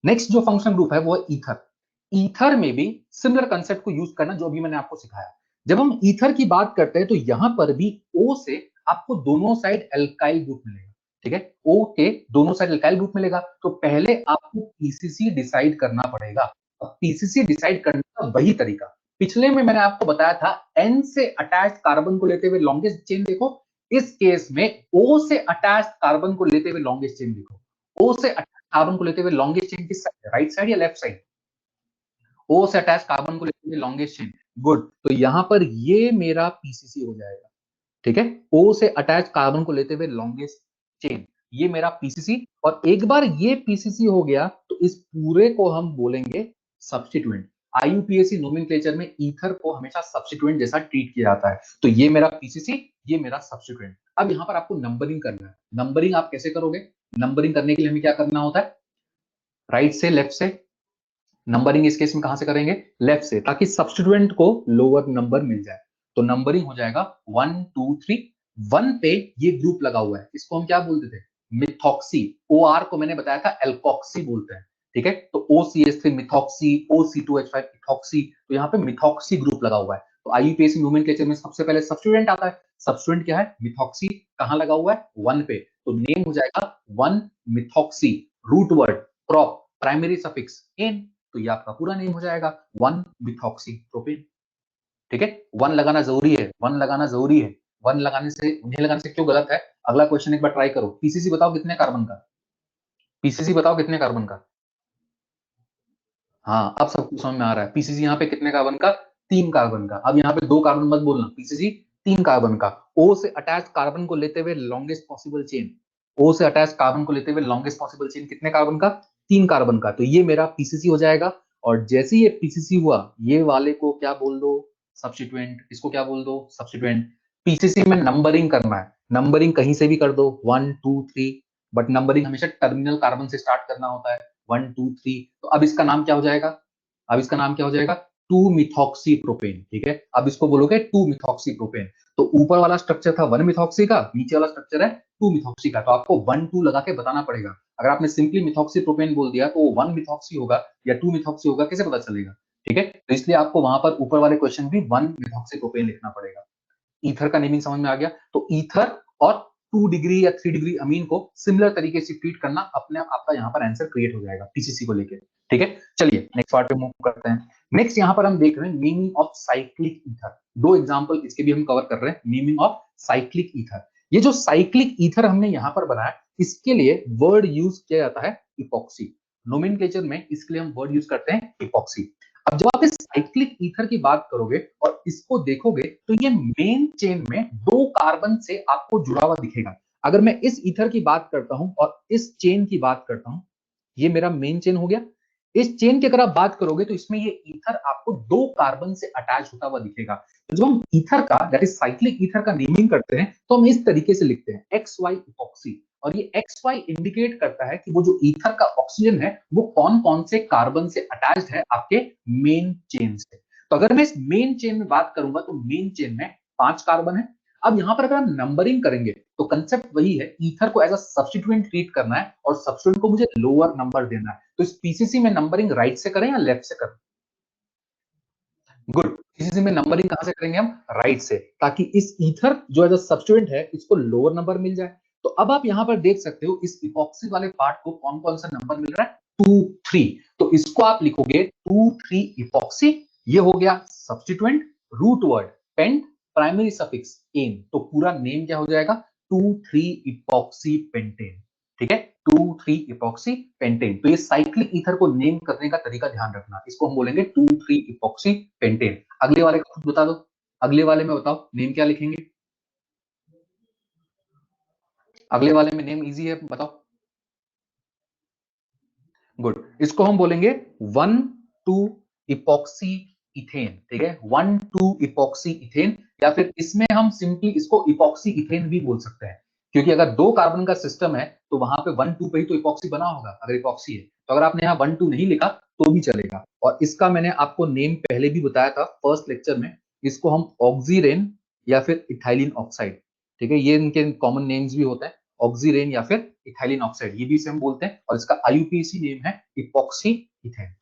नेक्स्ट जो फंक्शन ग्रुप है वो है ईथर। ईथर में भी सिमिलर कंसेप्ट को यूज करना जो अभी मैंने आपको सिखाया। जब हम ईथर की बात करते हैं तो यहां पर भी ओ से आपको दोनों साइड एल्काइल ग्रुप मिलेगा, ठीक है। ओ के दोनों साइड एल्काइल ग्रुप मिलेगा, तो पहले आपको पीसीसी डिसाइड करना पड़ेगा। पीसीसी डिसाइड करने का वही तरीका पिछले में मैंने आपको बताया था, एन से अटैच कार्बन को लेते हुए लॉन्गेस्ट चेन देखो। इस केस में ओ से अटैच कार्बन को लेते हुए लॉन्गेस्ट चेन देखो। ओ से कार्बन को लेते हुए लॉन्गेस्ट चेन किस साइड, राइट साइड या लेफ्ट साइड? ओ से अटैच कार्बन को लेते हुए लॉन्गेस्ट चेन। गुड, तो यहां पर ये मेरा पीसीसी हो जाएगा, ठीक है। ओ से अटैच कार्बन को लेते हुए लॉन्गेस्ट चेन, ये मेरा पीसीसी। और एक बार ये पीसीसी हो गया तो इस पूरे को हम बोलेंगे सब्स्टिट्यूएंट। आईयूपीएसी नोमेनक्लेचर में ईथर को हमेशा सब्स्टिट्यूएंट जैसा ट्रीट किया जाता है। तो ये मेरा पीसीसी, ये मेरा सब्स्टिट्यूएंट। अब यहां पर आपको नंबरिंग करना है। नंबरिंग आप कैसे करोगे? नंबरिंग करने के लिए हमें क्या करना होता है? राइट से लेफ्ट से। नंबरिंग इस केस में कहां से करेंगे? लेफ्ट से, ताकि सब्स्टिट्यूएंट को लोअर नंबर मिल जाए। तो नंबरिंग हो जाएगा 1 2 3। 1 पे ये ग्रुप लगा हुआ है, इसको हम क्या बोलते थे? मिथॉक्सी। ओ आर को मैंने बताया था एल्कोक्सी बोलते हैं, ठीक है। तो OCH3 मिथॉक्सी, OC2H5 मिथॉक्सी, तो यहाँ पे मिथॉक्सी ग्रुप लगा हुआ है। तो आईयूपीएसी नोमेनक्लेचर में सबसे पहले सब्स्टिट्यूएंट आता है। सब्स्टिट्यूएंट क्या है? मिथॉक्सी। कहां लगा हुआ है? 1 पे। तो नेम हो जाएगा 1 methoxy. Root word prop, primary suffix ane, तो ये आपका पूरा नेम हो जाएगा 1 मिथॉक्सी प्रोपेन, ठीक है। 1 लगाना जरूरी है, 1 लगाना जरूरी है। 1 लगाने से, नहीं लगाने से क्यों गलत है? अगला क्वेश्चन एक बार ट्राई करो। पीसीसी बताओ कितने कार्बन का? पीसीसी बताओ कितने कार्बन का? हाँ, अब सब कुछ समझ में आ रहा है। पीसीसी यहाँ पे कितने कार्बन का? 3 कार्बन का। अब यहाँ पे 2 कार्बन मत बोलना, पीसीसी 3 कार्बन का। ओ से अटैच कार्बन को लेते हुए लॉन्गेस्ट पॉसिबल चेन, ओ से अटैच कार्बन को लेते हुए लॉन्गेस्ट पॉसिबल चेन कितने कार्बन का? 3 कार्बन का। तो ये मेरा पीसीसी हो जाएगा। और जैसे ही ये पीसीसी हुआ, ये वाले को क्या बोल दो? सब्स्टिट्यूएंट। इसको क्या बोल दो? सब्स्टिट्यूएंट। पीसीसी में नंबरिंग करना है, नंबरिंग कहीं से भी कर दो, 1 2 3, बट नंबरिंग हमेशा टर्मिनल कार्बन से स्टार्ट करना होता है, 1 2 3। तो अब इसका नाम क्या हो जाएगा? अब इसका नाम क्या हो जाएगा? 2 मिथॉक्सी प्रोपेन, ठीक है। अब इसको बोलोगे 2 मिथॉक्सी प्रोपेन। तो ऊपर वाला स्ट्रक्चर था 1 मिथॉक्सी का, नीचे वाला स्ट्रक्चर है 2 मिथॉक्सी का। तो आपको 1 2 लगा के बताना पड़ेगा। अगर आपने सिंपली मिथॉक्सी प्रोपेन बोल दिया तो 1 मिथॉक्सी होगा या 2 मिथॉक्सी होगा, कैसे पता चलेगा? ठीक है, तो इसलिए आपको वहां पर ऊपर वाले क्वेश्चन भी 1 मिथॉक्सी प्रोपेन लिखना पड़ेगा। ईथर का नेमिंग समझ में आ गया। तो ईथर और 2 डिग्री या 3 डिग्री अमीन को सिमिलर तरीके से ट्रीट करना, अपने आपका यहाँ पर आंसर क्रिएट हो जाएगा पीसीसी को लेके, ठीक है। चलिए नेक्स्ट पार्ट पे मूव करते हैं। नेक्स्ट यहाँ पर हम देख रहे हैं meaning of cyclic ether. 2 example इसके भी हम कवर कर रहे हैं, मीनिंग ऑफ साइक्लिक ईथर। ये जो साइक्लिक ईथर हमने यहाँ पर बनाया, इसके लिए वर्ड यूज किया जाता है इपॉक्सी। नोमेनक्लेचर में इसके लिए हम वर्ड यूज करते हैं इपॉक्सी। अब जब आप इस साइक्लिक ईथर की बात करोगे और इसको देखोगे तो ये मेन चेन में 2 कार्बन से आपको जुड़ा हुआ दिखेगा। अगर मैं इस ईथर की बात करता हूं और इस चेन की बात करता हूं, ये मेरा मेन चेन हो गया। इस चेन की अगर आप बात करोगे तो इसमें ये ईथर आपको 2 कार्बन से अटैच होता हुआ दिखेगा। तो जब हम ईथर का, दैट इज साइक्लिक ईथर का नेमिंग करते हैं तो हम इस तरीके से लिखते हैं एक्स वाई इपॉक्सी। और ये एक्स वाई इंडिकेट करता है कि वो जो ईथर का ऑक्सीजन है वो कौन कौन से कार्बन से अटैच्ड है आपके मेन चेन से। तो अगर मैं इस मेन चेन में बात करूंगा तो मेन चेन में 5 कार्बन है। अब यहां पर अगर हम नंबरिंग करेंगे तो कंसेप्ट वही है, ईथर को एज अ सब्स्टिट्यूएंट ट्रीट करना है और सब्स्टिट्यूएंट को मुझे लोअर नंबर देना है। तो इस पीसीसी में नंबरिंग राइट से करें या लेफ्ट से करें? गुड, पीसीसी में नंबरिंग कहां से करेंगे? हम राइट से, ताकि इस ईथर जो एज अ सब्स्टिट्यूएंट है इसको लोअर नंबर मिल जाए। तो अब आप यहां पर देख सकते हो इस इपॉक्सी वाले पार्ट को कौन कौन सा नंबर मिल रहा है? 2 3। तो इसको आप लिखोगे 2 3 इपॉक्सी। ये हो गया substituent, root word pent, primary suffix ane, तो पूरा नेम क्या हो जाएगा? 2 3 इपॉक्सी पेंटेन, ठीक है। 2,3 इपॉक्सी पेंटेन। तो ये साइक्लिक ईथर को नेम करने का तरीका ध्यान रखना, इसको हम बोलेंगे 2,3 इपॉक्सी पेंटेन। अगले वाले का खुद बता दो, अगले वाले में बताओ नेम क्या लिखेंगे? अगले वाले में नेम इजी है, बताओ। गुड, इसको हम बोलेंगे 1,2 इपॉक्सी इथेन, ठीक है, 1,2 इपॉक्सी इथेन, या फिर इसमें हम सिंपली इसको इपॉक्सी इथेन भी बोल सकते हैं, क्योंकि अगर 2 कार्बन का सिस्टम है तो वहां पे 1,2 पे ही तो इपॉक्सी बना होगा, अगर इपॉक्सी है तो। अगर आपने यहाँ 1,2 नहीं लिखा तो भी चलेगा। और इसका मैंने आपको नेम पहले भी बताया था फर्स्ट लेक्चर में, इसको हम ऑक्सीरेन या फिर इथाइलिन ऑक्साइड, ठीक है, ये इनके कॉमन नेम्स भी होते हैं, ऑक्सीरेन या फिर इथाइलिन ऑक्साइड, ये भी इसे हम बोलते हैं। और इसका आईयूपीएसी नेम है इपॉक्सी इथेन।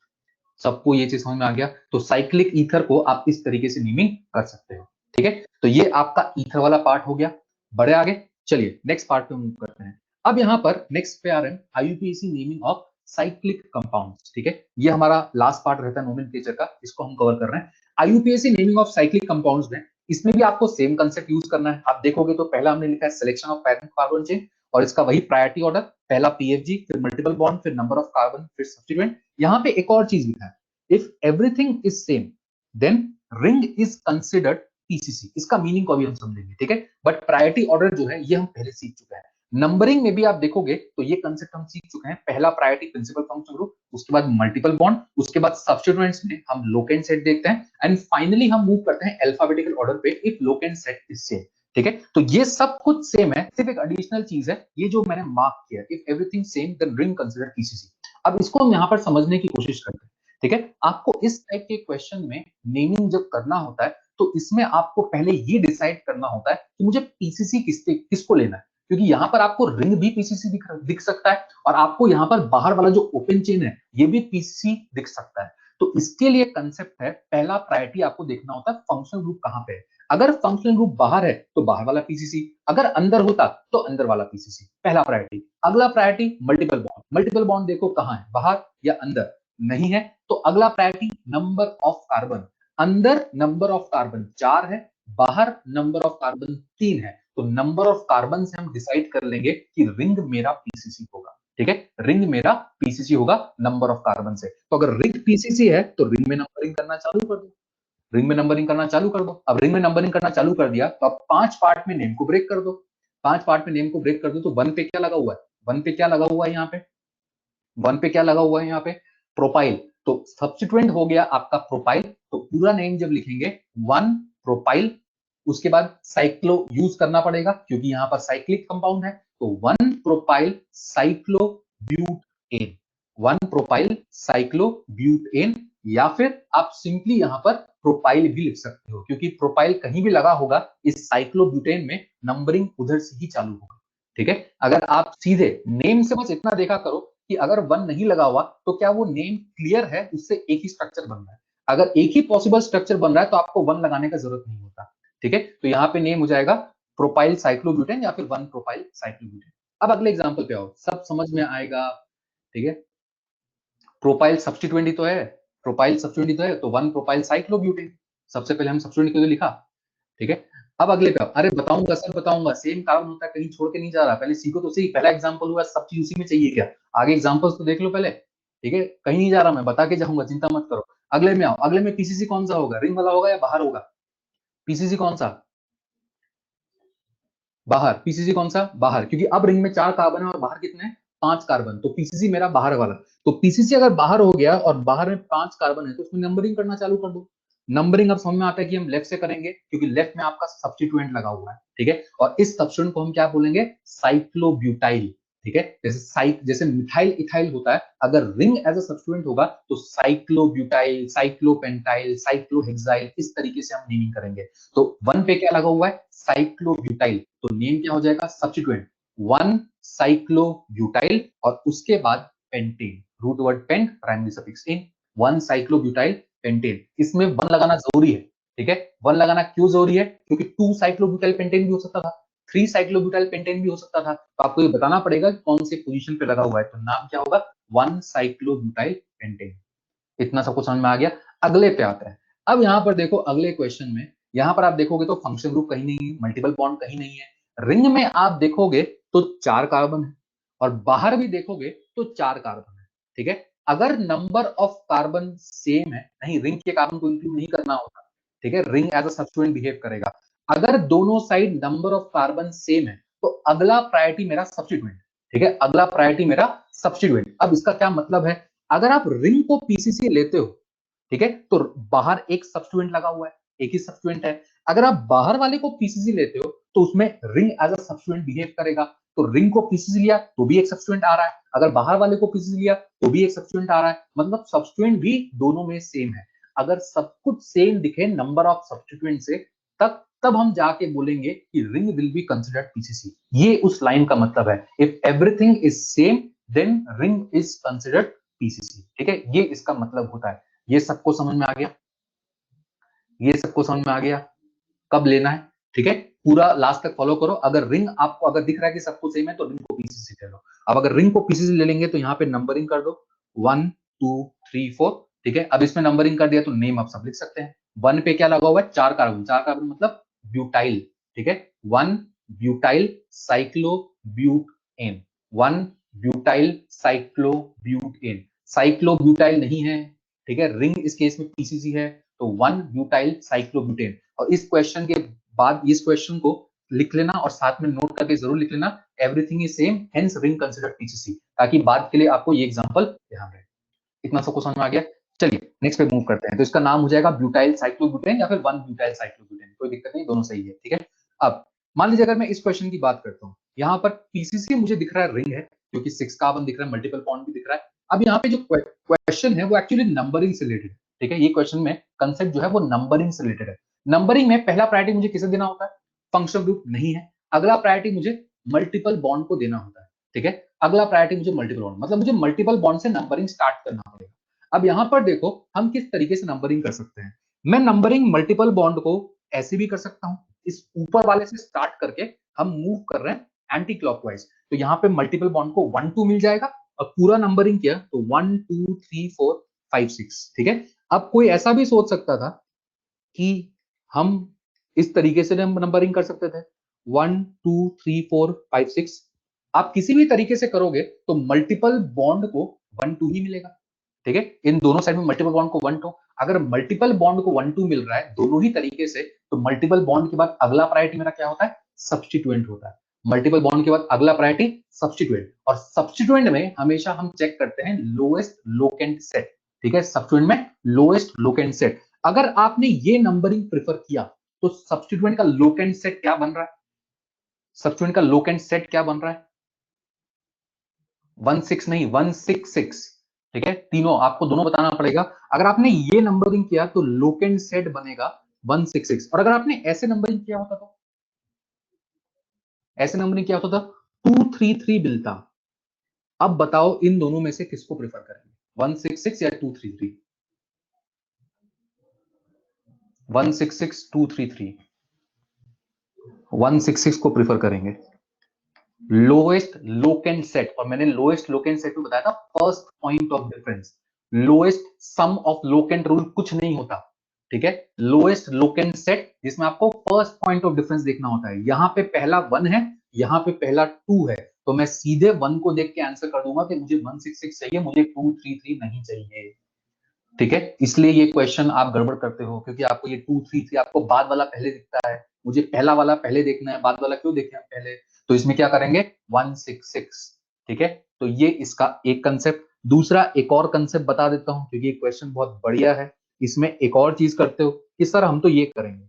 सबको ये चीज समझ में आ गया? तो साइक्लिक ईथर को आप इस तरीके से नेमिंग कर सकते हो, ठीक है। तो ये आपका ईथर वाला पार्ट हो गया। बड़े आगे चलिए नेक्स्ट पार्ट पे मूव करते हैं। अब यहाँ पर नेक्स्ट पे आ रहे हैं IUPAC naming of cyclic compounds, ठीक है, ये हमारा लास्ट पार्ट रहता है नोमेनक्लेचर का, इसको हम कवर कर रहे हैं। IUPAC naming of cyclic compounds में इसमें भी आपको सेम कंसेप्ट यूज करना है। आप देखोगे तो पहला हमने लिखा है selection of parent carbon chain, और इसका वही प्रायोरिटी ऑर्डर, पहला पीएफजी, फिर मल्टीपल बॉन्ड, फिर नंबर ऑफ कार्बन, फिर सब्स्टिट्यूएंट। यहाँ पे एक और चीज लिखा है, if everything is same then ring is considered PCC. इसका मीनिंग को अभी हम समझेंगे, ठीक है, बट प्रायोरिटी ऑर्डर जो है ये हम पहले सीख चुके हैं। नंबरिंग में भी आप देखोगे तो ये कंसेप्ट हम सीख चुके हैं, पहला प्रायोरिटी प्रिंसिपल फंक्शन ग्रुप, उसके बाद मल्टीपल बॉन्ड, उसके बाद सब्स्टिट्यूएंट्स में हम लोकेंट सेट देखते हैं, एंड फाइनली हम मूव करते हैं अल्फाबेटिकल ऑर्डर पे if locant set is same, ठीक है। तो ये सब कुछ सेम है, सिर्फ एक एडिशनल चीज है ये जो मैंने मार्क किया, if everything same then ring considered PCC. अब इसको हम यहाँ पर समझने की कोशिश करते हैं, ठीक है। आपको इस टाइप के क्वेश्चन में नेमिंग जब करना होता है तो इसमें आपको पहले ये डिसाइड करना होता है कि मुझे पीसीसी किसको लेना है, क्योंकि यहाँ पर आपको रिंग भी पीसीसी दिख सकता है, और आपको यहाँ पर बाहर वाला जो ओपन चेन है ये भी पीसीसी दिख सकता है। तो इसके लिए कंसेप्ट है, पहला प्रायोरिटी आपको देखना होता है फंक्शनल ग्रुप कहाँ पे है। अगर फंक्शनल ग्रुप बाहर है तो बाहर वाला पीसीसी, अगर अंदर होता तो अंदर वाला पीसीसी, पहला प्रायोरिटी। अगला priority multiple bond, multiple bond देखो कहाँ है, बाहर या अंदर, नहीं है तो अगला प्रायोरिटी नंबर ऑफ कार्बन, अंदर नंबर ऑफ कार्बन 4 है, बाहर नंबर ऑफ कार्बन 3 है, तो नंबर ऑफ कार्बन से हम डिसाइड कर लेंगे कि रिंग मेरा पीसीसी होगा, ठीक है, रिंग मेरा पीसीसी होगा नंबर ऑफ कार्बन से। तो अगर रिंग पीसीसी है तो रिंग में नंबरिंग करना चालू कर दो, रिंग में नंबरिंग करना चालू कर दो। अब रिंग में नंबरिंग करना चालू कर दिया तो अब 5 पार्ट में नेम को ब्रेक कर दो, 5 पार्ट में नेम को ब्रेक कर दो। तो 1 पे क्या लगा हुआ है, 1 पे क्या लगा हुआ है, यहाँ पे 1 पे क्या लगा हुआ है, यहाँ पे प्रोपाइल, तो सब्स्टिट्यूएंट हो गया आपका प्रोपाइल। तो पूरा नेम जब लिखेंगे 1 प्रोपाइल, उसके बाद साइक्लो यूज करना पड़ेगा क्योंकि यहाँ पर साइक्लिक कंपाउंड है, तो 1 प्रोपाइल साइक्लोब्यूटेन, 1 प्रोपाइल साइक्लोब्यूटेन, या फिर आप सिंपली यहाँ पर प्रोपाइल भी लिख सकते हो, क्योंकि प्रोपाइल कहीं भी लगा होगा इस साइक्लोब्यूटेन में नंबरिंग उधर से ही चालू होगा, ठीक है। अगर आप सीधे नेम से बस इतना देखा करो कि अगर 1 नहीं लगा हुआ तो क्या वो नेम क्लियर है, उससे एक ही स्ट्रक्चर बन रहा है। अगर एक ही पॉसिबल स्ट्रक्चर बन रहा है तो आपको 1 लगाने का जरूरत नहीं होता, ठीक है। तो यहाँ पे नेम हो जाएगा प्रोपाइल साइक्लोब्यूटेन या फिर 1 प्रोपाइल साइक्लोब्यूटेन। अब अगले एग्जांपल पे आओ, सब समझ में आएगा, ठीक है। प्रोपाइल सब्स्टिट्यूएंट ही तो है, प्रोपाइल सब्स्टिट्यूएंट ही तो है, तो 1 प्रोपाइल साइक्लोब्यूटेन, सबसे पहले हम सब्स्टिट्यूएंट क्यों लिखा, ठीक है। अब अगले पे, अरे बताऊंगा सब बताऊंगा, सेम कार्बन होता है, कहीं छोड़ के नहीं जा रहा, पहले सीखो तो सही, पहला एग्जांपल हुआ, सब चीज उसी में चाहिए क्या, आगे एग्जांपल्स तो देख लो पहले, ठीक है, कहीं नहीं जा रहा, मैं बता के जाऊंगा, चिंता मत करो। अगले में आओ, अगले में पीसीसी कौन सा होगा, रिंग वाला होगा या बाहर होगा, पीसीसी कौन सा, बाहर, पीसीसी कौन सा, बाहर, क्योंकि अब रिंग में 4 कार्बन है और बाहर कितने हैं, 5 कार्बन, तो पीसीसी मेरा बाहर वाला। तो पीसीसी अगर बाहर हो गया और बाहर में 5 कार्बन है तो उसमें नंबरिंग करना चालू कर दो। नंबरिंग अब समझ में आता है कि हम लेफ्ट से करेंगे क्योंकि लेफ्ट में आपका सब्स्टिट्यूएंट लगा हुआ है, ठीक है, और इस सब्स्टिट्यूएंट को हम क्या बोलेंगे, साइक्लोब्यूटाइल, ठीक है। जैसे मिथाइल इथाइल होता है, अगर रिंग एज अ सब्स्टिट्यूएंट होगा तो साइक्लोब्यूटाइल, साइक्लोपेंटाइल, साइक्लोहेक्साइल, इस तरीके से हम नेमिंग करेंगे। तो 1 पे क्या लगा हुआ है, साइक्लोब्यूटाइल, तो नेम क्या हो जाएगा, सब्स्टिट्यूएंट 1 साइक्लोब्यूटाइल, और उसके बाद pentane, root word pent, primary suffix इन, 1 साइक्लोब्यूटाइल पेंटेन। इसमें 1 लगाना जरूरी है, ठीक है। 1 लगाना क्यों जरूरी है, क्योंकि 2 साइक्लोब्यूटाइल पेंटेन भी हो सकता था, 3 साइक्लोब्यूटाइल पेंटेन भी हो सकता था, तो आपको ये बताना पड़ेगा कौन से पोजीशन पे लगा हुआ है, तो नाम क्या होगा, 1 साइक्लोब्यूटाइल पेंटेन। इतना सबको समझ में आ गया। अगले पे आता है, अब यहाँ पर देखो अगले क्वेश्चन में, यहाँ पर आप देखोगे तो फंक्शन ग्रुप कहीं नहीं है, मल्टीपल बॉन्ड कहीं नहीं है, रिंग में आप देखोगे तो 4 कार्बन है, और बाहर भी देखोगे तो 4 कार्बन है, ठीक है। अगर नंबर ऑफ कार्बन सेम है, नहीं रिंग के कार्बन को इंक्लूड नहीं करना होता, ठीक है, ring as a substituent behave करेगा। अगर दोनों side number of carbon same है तो अगला प्रायोरिटी मेरा सब्स्टिट्यूएंट, ठीक है, अगला प्रायोरिटी मेरा सब्स्टिट्यूएंट। अब इसका क्या मतलब है, अगर आप रिंग को पीसीसी लेते हो, ठीक है, तो बाहर एक सब्स्टिट्यूएंट लगा हुआ है, एक ही सब्स्टिट्यूएंट है। अगर आप बाहर वाले को पीसीसी लेते हो तो उसमें ring as a substituent behave करेगा, तो रिंग को पीसीसी लिया तो भी एक सब्स्टिट्यूएंट आ रहा है, अगर बाहर वाले को पीसीसी लिया तो भी एक सब्स्टिट्यूएंट आ रहा है, मतलब सब्स्टिट्यूएंट भी दोनों में सेम है। अगर सब कुछ सेम दिखे नंबर ऑफ सब्स्टिट्यूएंट से, तब हम जाके बोलेंगे कि ring will be considered PCC. ये उस लाइन का मतलब है, if everything is same then ring is considered PCC, ठीक है, ये इसका मतलब होता है। ये सबको समझ में आ गया, ये सबको समझ में आ गया। कब लेना है, ठीक है, पूरा लास्ट तक फॉलो करो। अगर रिंग आपको अगर दिख रहा है कि सब कुछ सेम है तो रिंग को पीसीसी ले लो। अब अगर रिंग को पीसीसी ले लेंगे तो यहाँ पे नंबरिंग कर दो 1 2 3 4, ठीक है। अब इसमें नंबरिंग कर दिया तो नेम आप सब लिख सकते हैं। 1 पे क्या लगा हुआ है, 4 कार्बन, 4 कार्बन मतलब ब्यूटाइल, ठीक है, 1 ब्यूटाइल साइक्लोब्यूटेन, 1 ब्यूटाइल साइक्लोब्यूटेन। साइक्लोब्यूटाइल नहीं है, ठीक है, रिंग इस केस में पीसीसी है, तो 1 ब्यूटाइल साइक्लोब्यूटेन। और इस क्वेश्चन के बाद इस क्वेश्चन को लिख लेना और साथ में नोट करके जरूर लिख लेना, everything is same hence ring considered PCC, ताकि बाद के लिए आपको ये एग्जांपल ध्यान रहे। इतना सबको समझ में आ गया। चलिए नेक्स्ट पे मूव करते हैं। तो इसका नाम हो जाएगा ब्यूटाइल साइक्लोब्यूटेन या फिर 1 ब्यूटाइल साइक्लोब्यूटेन, कोई दिक्कत नहीं, दोनों सही है, ठीक है। अब मान लीजिए अगर मैं इस क्वेश्चन की बात करता हूँ, यहाँ पर पीसीसी मुझे दिख रहा है रिंग है, क्योंकि 6 कार्बन दिख रहा है, मल्टीपल बॉन्ड भी दिख रहा है। अब यहाँ पे जो क्वेश्चन है वो एक्चुअली नंबरिंग से रिलेटेड है, ठीक है, ये क्वेश्चन में कंसेप्ट जो है वो नंबरिंग से रिलेटेड है। नंबरिंग में पहला प्रायोरिटी मुझे किसे देना होता है, फंक्शनल ग्रुप नहीं है। अगला प्रायोरिटी मुझे मल्टीपल बॉन्ड को देना होता है, ठीक है, अगला प्रायोरिटी मुझे मल्टीपल बॉन्ड, मतलब मुझे मल्टीपल बॉन्ड से नंबरिंग स्टार्ट करना पड़ेगा। अब यहां पर देखो हम किस तरीके से नंबरिंग कर सकते हैं। मैं नंबरिंग मल्टीपल बॉन्ड को ऐसे भी कर सकता हूं, इस ऊपर वाले से स्टार्ट करके हम मूव कर रहे हैं एंटी क्लॉकवाइज, तो यहाँ पे मल्टीपल बॉन्ड को 1 2 मिल जाएगा, और पूरा नंबरिंग किया तो 1 2 3 4 5 6, ठीक है। अब कोई ऐसा भी सोच सकता था कि हम इस तरीके से नंबरिंग कर सकते थे 1 2 3 4 5 6। आप किसी भी तरीके से करोगे तो मल्टीपल बॉन्ड को 1 2 ही मिलेगा, ठीक है, इन दोनों साइड में मल्टीपल बॉन्ड को 1 2। अगर मल्टीपल बॉन्ड को 1 2 मिल रहा है दोनों ही तरीके से, तो मल्टीपल बॉन्ड के बाद अगला प्रायोरिटी मेरा क्या होता है, सब्स्टिट्यूएंट होता है। मल्टीपल बॉन्ड के बाद अगला प्रायोरिटी सब्स्टिट्यूएंट, और सब्स्टिट्यूएंट में हमेशा हम चेक करते हैं लोएस्ट लोकेंट सेट, ठीक है, सब्स्टिट्यूएंट में लोएस्ट लोकेंट सेट। अगर आपने ये नंबरिंग प्रेफर किया तो सब्स्टिट्यूएंट का लोकेंट सेट क्या बन रहा है, सब्स्टिट्यूएंट का लोकेंट सेट क्या बन रहा है, 1 6 नहीं 166, ठीक है, तीनों आपको दोनों बताना पड़ेगा। अगर आपने ये नंबरिंग किया तो लोकेंट सेट बनेगा 166, और अगर आपने ऐसे नंबरिंग किया होता तो ऐसे नंबरिंग किया होता तो 233 मिलता। अब बताओ इन दोनों में से किसको प्रेफर करेंगे, 166 या 233, 166 233, 166 को प्रेफर करेंगे, लोएस्ट लोकेंट सेट। और मैंने लोएस्ट लोकेंट सेट को बताया था first point of difference, lowest sum of locant rule कुछ नहीं होता, ठीक है, लोएस्ट लोकेंट सेट जिसमें आपको फर्स्ट पॉइंट ऑफ डिफरेंस देखना होता है। यहाँ पे पहला 1 है, यहाँ पे पहला 2 है, तो मैं सीधे 1 को देख के आंसर कर दूंगा कि मुझे 166 चाहिए, मुझे 233 नहीं चाहिए, ठीक है। इसलिए ये क्वेश्चन आप गड़बड़ करते हो, क्योंकि आपको ये 233 आपको बाद वाला पहले दिखता है, मुझे पहला वाला पहले देखना है, बाद वाला क्यों देखें पहले, तो इसमें क्या करेंगे 166, ठीक है। तो ये इसका एक कंसेप्ट। दूसरा एक और कंसेप्ट बता देता हूं, क्योंकि ये क्वेश्चन बहुत बढ़िया है। इसमें एक और चीज करते हो कि सर हम तो ये करेंगे,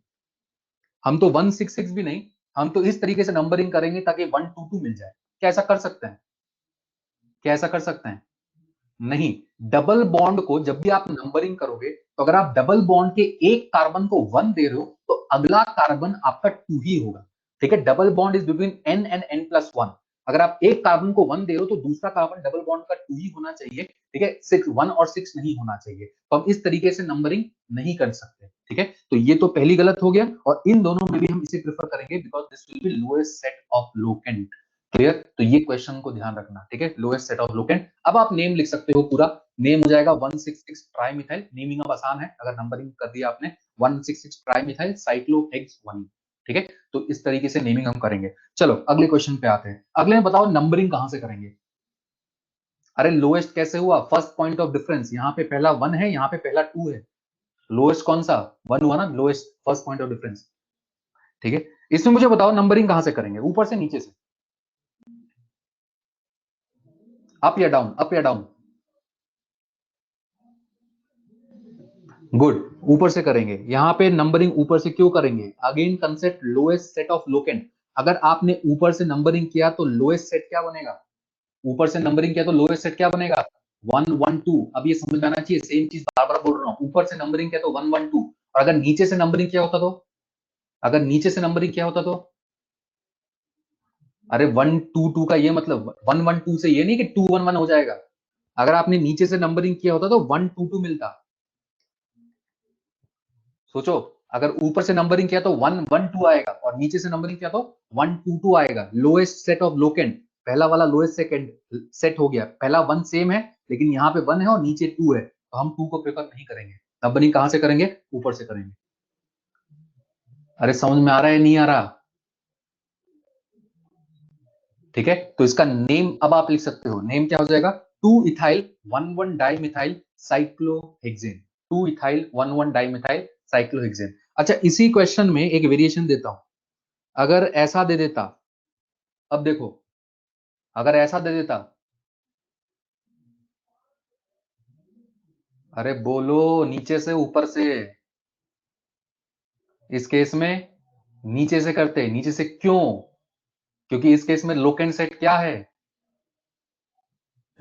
हम तो 166 भी नहीं, हम तो इस तरीके से नंबरिंग करेंगे ताकि 122 मिल जाए। क्या ऐसा कर सकते हैं, क्या ऐसा कर सकते हैं, नहीं। डबल बॉन्ड को जब भी आप नंबरिंग करोगे तो अगर आप डबल बॉन्ड के एक कार्बन को 1 दे रहे हो तो अगला कार्बन आपका 2 ही होगा, ठीक है। Double bond is between n and n+1। अगर आप एक कार्बन को 1 दे रहे हो तो दूसरा कार्बन डबल बॉन्ड का 2 ही होना चाहिए, ठीक है, 6 1 और 6 नहीं होना चाहिए। तो हम इस तरीके से नंबरिंग नहीं कर सकते, ठीक है। तो ये तो पहली गलत हो गया, और इन दोनों में भी हम इसे प्रेफर करेंगे because this will B lowest set of locant, clear. तो ये क्वेश्चन को ध्यान रखना, ठीक है, लोएस्ट सेट ऑफ लोकेंट। अब आप नेम लिख सकते हो, पूरा नेम हो जाएगा 166 ट्राइमिथाइल, नेमिंग अब आसान है अगर नंबरिंग कर दिया आपने, 166 ट्राइमिथाइल साइक्लोहेक्स 1, ठीक है, तो इस तरीके से नेमिंग हम करेंगे। चलो अगले क्वेश्चन पे आते हैं। अगले में बताओ नंबरिंग कहां से करेंगे। अरे लोएस्ट कैसे हुआ, फर्स्ट पॉइंट ऑफ डिफरेंस, यहाँ पे पहला 1 है, यहाँ पे पहला 2 है, लोएस्ट कौन सा 1 हुआ ना, lowest first point of difference. ठीक है, इसमें मुझे बताओ नंबरिंग कहां से करेंगे, ऊपर से नीचे से, अप या डाउन, अप या डाउन। गुड, ऊपर से करेंगे। यहां पे नंबरिंग ऊपर से क्यों करेंगे, again concept lowest set of locant. अगर आपने ऊपर से नंबरिंग किया तो लोएस्ट सेट क्या बनेगा, ऊपर से नंबरिंग किया तो लोएस्ट सेट क्या बनेगा 1 1 2। अब ये समझ में आना चाहिए, सेम चीज बार बार बोल रहा हूं, ऊपर से नंबरिंग किया तो 1 1 2, और अगर नीचे से नंबरिंग किया होता तो, अगर नीचे से नंबरिंग किया होता तो, अरे 1 2 2 का ये मतलब 1 1 2 से ये नहीं कि 2 1 1 हो जाएगा। अगर आपने नीचे से नंबरिंग किया होता तो 1 2 2 मिलता। सोचो, अगर ऊपर से नंबरिंग किया तो 1 1 2 आएगा, और नीचे से नंबरिंग किया तो 1 2 2 आएगा। लोएस्ट सेट ऑफ लोकेंट, पहला वाला लोएस्ट सेकंड सेट हो गया, पहला 1 सेम है लेकिन यहाँ पे 1 है और नीचे 2 है, तो हम 2 को प्रेफर नहीं करेंगे। नंबरिंग कहां से करेंगे, ऊपर से करेंगे। अरे समझ में आ रहा है नहीं आ रहा, ठीक है, तो इसका नेम अब आप लिख सकते हो, नेम क्या हो जाएगा 2 ethyl 1 1 dimethyl cyclohexane, 2 ethyl 1 1 dimethyl cyclohexane. अच्छा इसी क्वेश्चन में एक वेरिएशन देता हूं, अगर ऐसा दे देता, अब देखो, अगर ऐसा दे देता, अरे बोलो, नीचे से ऊपर से, इस केस में नीचे से करते, नीचे से क्यों, क्योंकि इस केस में लोकेंट सेट क्या है,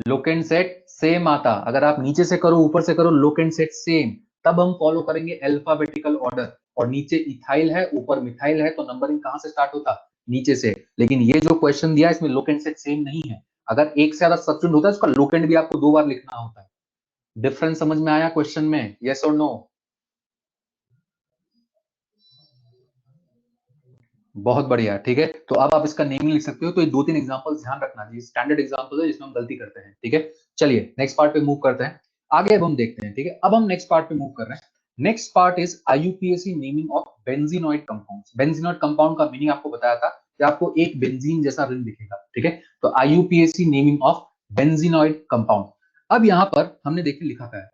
लोकेंट सेट सेम आता, अगर आप नीचे से करो ऊपर से करो लोकेंट सेट सेम, तब हम फॉलो करेंगे अल्फाबेटिकल ऑर्डर। और नीचे इथाइल है ऊपर मिथाइल है, तो नंबरिंग कहां से स्टार्ट होता, नीचे से। लेकिन ये जो क्वेश्चन दिया है इसमें लोकेंट सेट सेम नहीं है, अगर एक से ज्यादा सब्स्टिट्यूट होता है उसका लोकेंट भी आपको 2 बार लिखना होता है। डिफरेंस समझ में आया क्वेश्चन में, यस और नो। बहुत बढ़िया, ठीक है, तो अब आप इसका नेमिंग लिख सकते हो। तो ये 2 3 एग्जांपल्स ध्यान रखना जी, स्टैंडर्ड एग्जांपल्स है जिसमें हम गलती करते हैं, ठीक है। चलिए नेक्स्ट पार्ट पे मूव करते हैं, आगे अब हम देखते हैं, ठीक है। अब हम नेक्स्ट पार्ट पे मूव कर रहे हैं। Next part is IUPAC naming of benzenoid compounds. Benzenoid compound का मीनिंग आपको बताया था कि आपको एक बेंजीन जैसा रिंग दिखेगा, ठीक है, तो IUPAC naming of benzenoid compound. अब यहां पर हमने देखिए लिखा था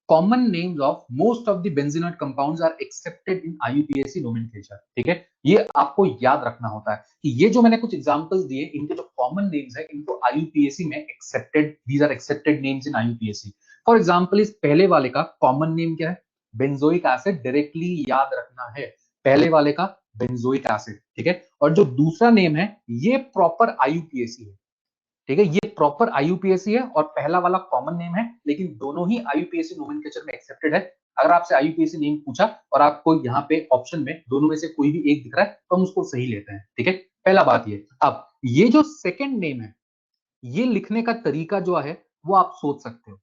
common names of most of the benzenoid compounds are accepted in IUPAC nomenclature। ठीक है, ये आपको याद रखना होता है कि ये जो मैंने कुछ एग्जांपल्स दिए, इनके जो कॉमन नेम्स है इनको IUPAC में accepted, these are accepted names in IUPAC। For example इस पहले वाले का कॉमन नेम क्या है, बेंजोइक एसिड, डायरेक्टली याद रखना है, पहले वाले का बेंजोइक एसिड, ठीक है। और जो दूसरा नेम है ये प्रॉपर IUPAC है, ठीक है, ये प्रॉपर आईयूपीएसी है, और पहला वाला कॉमन नेम है, लेकिन दोनों ही आईयूपीएसी नोमेनक्लेचर में एक्सेप्टेड है। अगर आपसे आईयूपीएसी नेम पूछा और आपको यहाँ पे ऑप्शन में दोनों में से कोई भी एक दिख रहा है तो हम उसको सही लेते हैं, ठीक है, पहला बात ये। अब ये जो सेकंड नेम है, ये लिखने का तरीका जो है वो आप सोच सकते हो।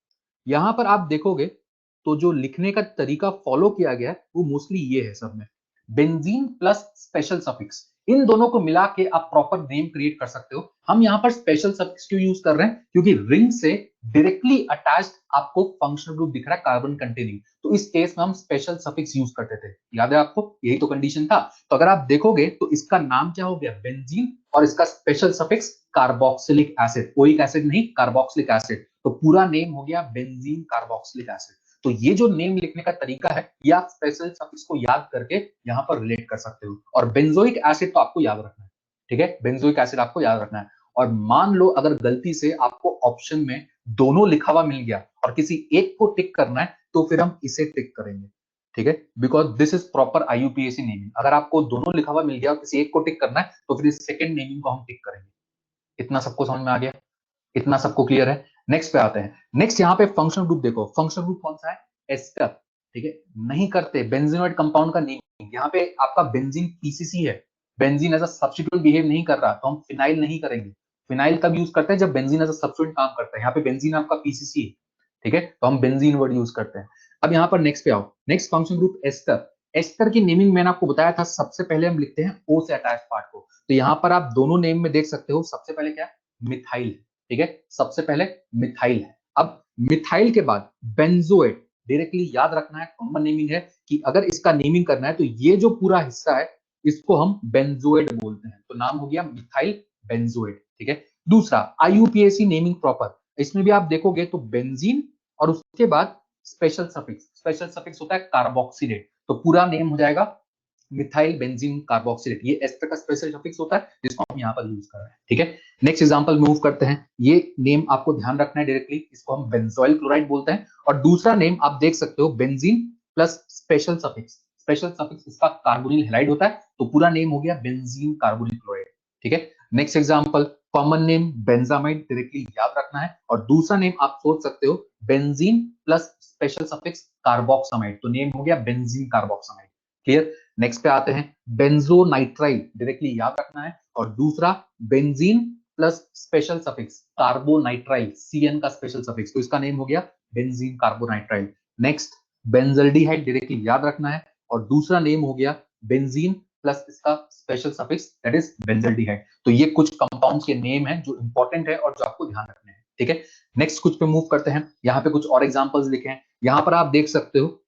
यहां पर आप देखोगे तो जो लिखने का तरीका फॉलो किया गया है वो मोस्टली ये है सब में, बेंजीन प्लस स्पेशल सफिक्स, इन दोनों को मिला के आप प्रॉपर नेम क्रिएट कर सकते हो। हम यहाँ पर स्पेशल सफिक्स क्यों यूज कर रहे हैं, क्योंकि रिंग से डायरेक्टली अटैच्ड आपको फंक्शनल ग्रुप दिख रहा है कार्बन कंटेनिंग, तो इस केस में हम स्पेशल सफिक्स यूज करते थे, याद है आपको, यही तो कंडीशन था। तो अगर आप देखोगे तो इसका नाम क्या हो गया बेंजीन, और इसका special suffix carboxylic acid, oic acid नहीं कार्बोक्सिलिक एसिड, तो पूरा नेम हो गया बेंजीन कार्बोक्सिलिक एसिड। तो ये जो नेम लिखने का तरीका है ये आप स्पेशल सफिक्स को याद करके यहाँ पर रिलेट कर सकते हो। और बेंजोइक एसिड तो आपको याद रखना है, ठीक है, बेंजोइक एसिड आपको याद रखना है। और मान लो अगर गलती से आपको ऑप्शन में दोनों लिखा हुआ मिल गया और किसी एक को टिक करना है तो फिर हम इसे टिक करेंगे, ठीक है, because this is proper IUPAC naming. अगर आपको दोनों लिखा हुआ मिल गया और किसी एक को टिक करना है तो फिर इस सेकंड नेमिंग को हम टिक करेंगे। इतना सबको समझ में आ गया, इतना सबको क्लियर है। नेक्स्ट पे आते हैं। नेक्स्ट यहाँ पे फंक्शनल ग्रुप देखो, फंक्शनल ग्रुप कौन सा है, एस्टर, ठीक है, नहीं करते बेंजीनॉइड कंपाउंड का नेम, यहाँ पे आपका बेंजीन पीसीसी है, benzene as a substitute behave नहीं कर रहा, तो हम फिनाइल नहीं करेंगे। फिनाइल तब यूज करते हैं जब बेंजीन एज अ सब्स्टिट्यूट काम करता है, यहाँ पे बेंजीन आपका पीसीसी है, ठीक है, तो हम बेंजीन वर्ड यूज करते हैं। अब यहाँ पर नेक्स्ट पे आओ, next function group ester. Ester की नेमिंग मैंने आपको बताया था, सबसे पहले हम लिखते हैं ओ से अटैच पार्ट को, तो यहाँ पर आप दोनों नेम में देख सकते हो, सबसे पहले क्या मिथाइल, ठीक है, सबसे पहले मिथाइल है। अब मिथाइल के बाद बेंजोएट, डायरेक्टली याद रखना है, कॉमन नेमिंग है कि अगर इसका नेमिंग करना है तो ये जो पूरा हिस्सा है इसको हम बेंजोएट बोलते हैं, तो नाम हो गया मिथाइल बेंजोएट, ठीक है। दूसरा IUPAC नेमिंग प्रॉपर, इसमें भी आप देखोगे तो बेंजीन और उसके बाद स्पेशल सफिक्स होता है कार्बोक्सिलेट, तो पूरा नेम हो जाएगा मिथाइल बेंजीन कार्बोक्सिलेट। ये एस्टर का स्पेशल सफिक्स होता है जिसको हम यहाँ पर यूज कर रहे हैं, ठीक है। नेक्स्ट एग्जांपल मूव करते हैं, ये नेम आपको ध्यान रखना है डायरेक्टली, इसको हम बेंजोइल क्लोराइड बोलते हैं। और दूसरा नेम आप देख सकते हो बेंजीन प्लस स्पेशल सफिक्स इसका कार्बोनिल हैलाइड होता है, तो पूरा नेम हो गया बेंजीन कार्बोनिल क्लोराइड, ठीक है। Next example, common name benzamide directly याद रखना है, और दूसरा नेम आप सोच सकते हो benzene plus special suffix carboxamide, तो नेम हो गया बेंजीन कार्बोक्सामाइड, क्लियर। नेक्स्ट पे आते हैं, बेंजोनाइट्राइल डायरेक्टली याद रखना है, और दूसरा benzene plus special suffix carbonitrile, CN का स्पेशल सफिक्स, तो इसका नेम हो गया benzene carbonitrile. Next benzaldehyde directly याद रखना है, और दूसरा नेम हो गया बेंजीन प्लस इसका special suffix that is benzaldehyde. तो ये कुछ कंपाउंड्स के नेम हैं जो इंपॉर्टेंट है और जो आपको ध्यान रखने हैं, ठीक है। नेक्स्ट कुछ पे मूव करते हैं, यहाँ पे कुछ और एग्जांपल्स लिखे हैं, यहाँ पर आप देख सकते हो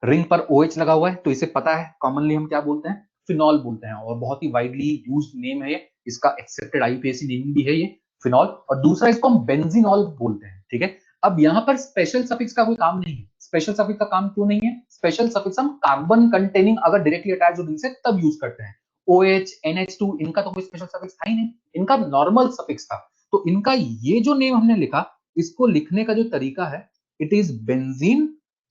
रिंग पर OH लगा हुआ है, तो इसे पता है कॉमनली हम क्या बोलते हैं, फिनॉल बोलते हैं, और बहुत ही वाइडली यूज्ड नेम है ये, इसका एक्सेप्टेड IUPAC नेम भी है ये फिनॉल। और दूसरा इसको हम बेंजीनॉल बोलते हैं, ठीक है। अब यहाँ पर स्पेशल सफिक्स का कोई काम नहीं है, स्पेशल सफिक्स का काम क्यों नहीं है, स्पेशल सफिक्स हम कार्बन कंटेनिंग अगर डायरेक्टली अटैच हो रिंग से तब यूज करते हैं, OH NH2 इनका तो कोई स्पेशल सफिक्स था ही नहीं, इनका नॉर्मल सफिक्स था। तो इनका ये जो नेम हमने लिखा, इसको लिखने का जो तरीका है, इट इज बेंजीन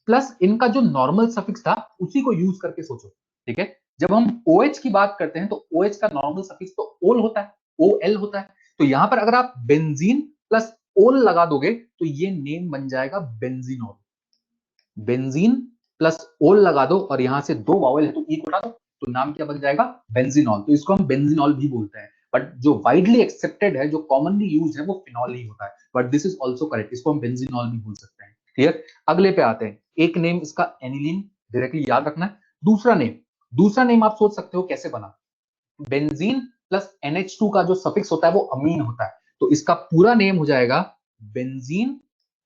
प्लस इनका जो नॉर्मल सफिक्स था उसी को यूज करके सोचो, ठीक है। जब हम OH की बात करते हैं तो OH का नॉर्मल सफिक्स तो ओल होता है, OL होता है, तो यहां पर अगर आप बेंजीन प्लस ओल लगा दोगे तो ये नेम बन जाएगा बेंजीनॉल। बेंजीन प्लस ओल लगा दो और यहां से दो वावल है तो ई को हटा दो, तो नाम क्या बन जाएगा, बेंजीनॉल। तो इसको हम बेंजीनॉल भी बोलते हैं, बट जो वाइडली एक्सेप्टेड है, जो कॉमनली यूज है, वो फिनॉल ही होता है, but this is also correct, इसको हम बेंजीनॉल भी बोल सकते हैं, क्लियर। अगले पे आते हैं, एक नेम इसका एनिलीन डायरेक्टली याद रखना है, दूसरा नेम आप सोच सकते हो कैसे बना, बेंजीन प्लस NH2 का जो सफिक्स होता है वो अमीन होता है, तो इसका पूरा नेम हो जाएगा बेंजीन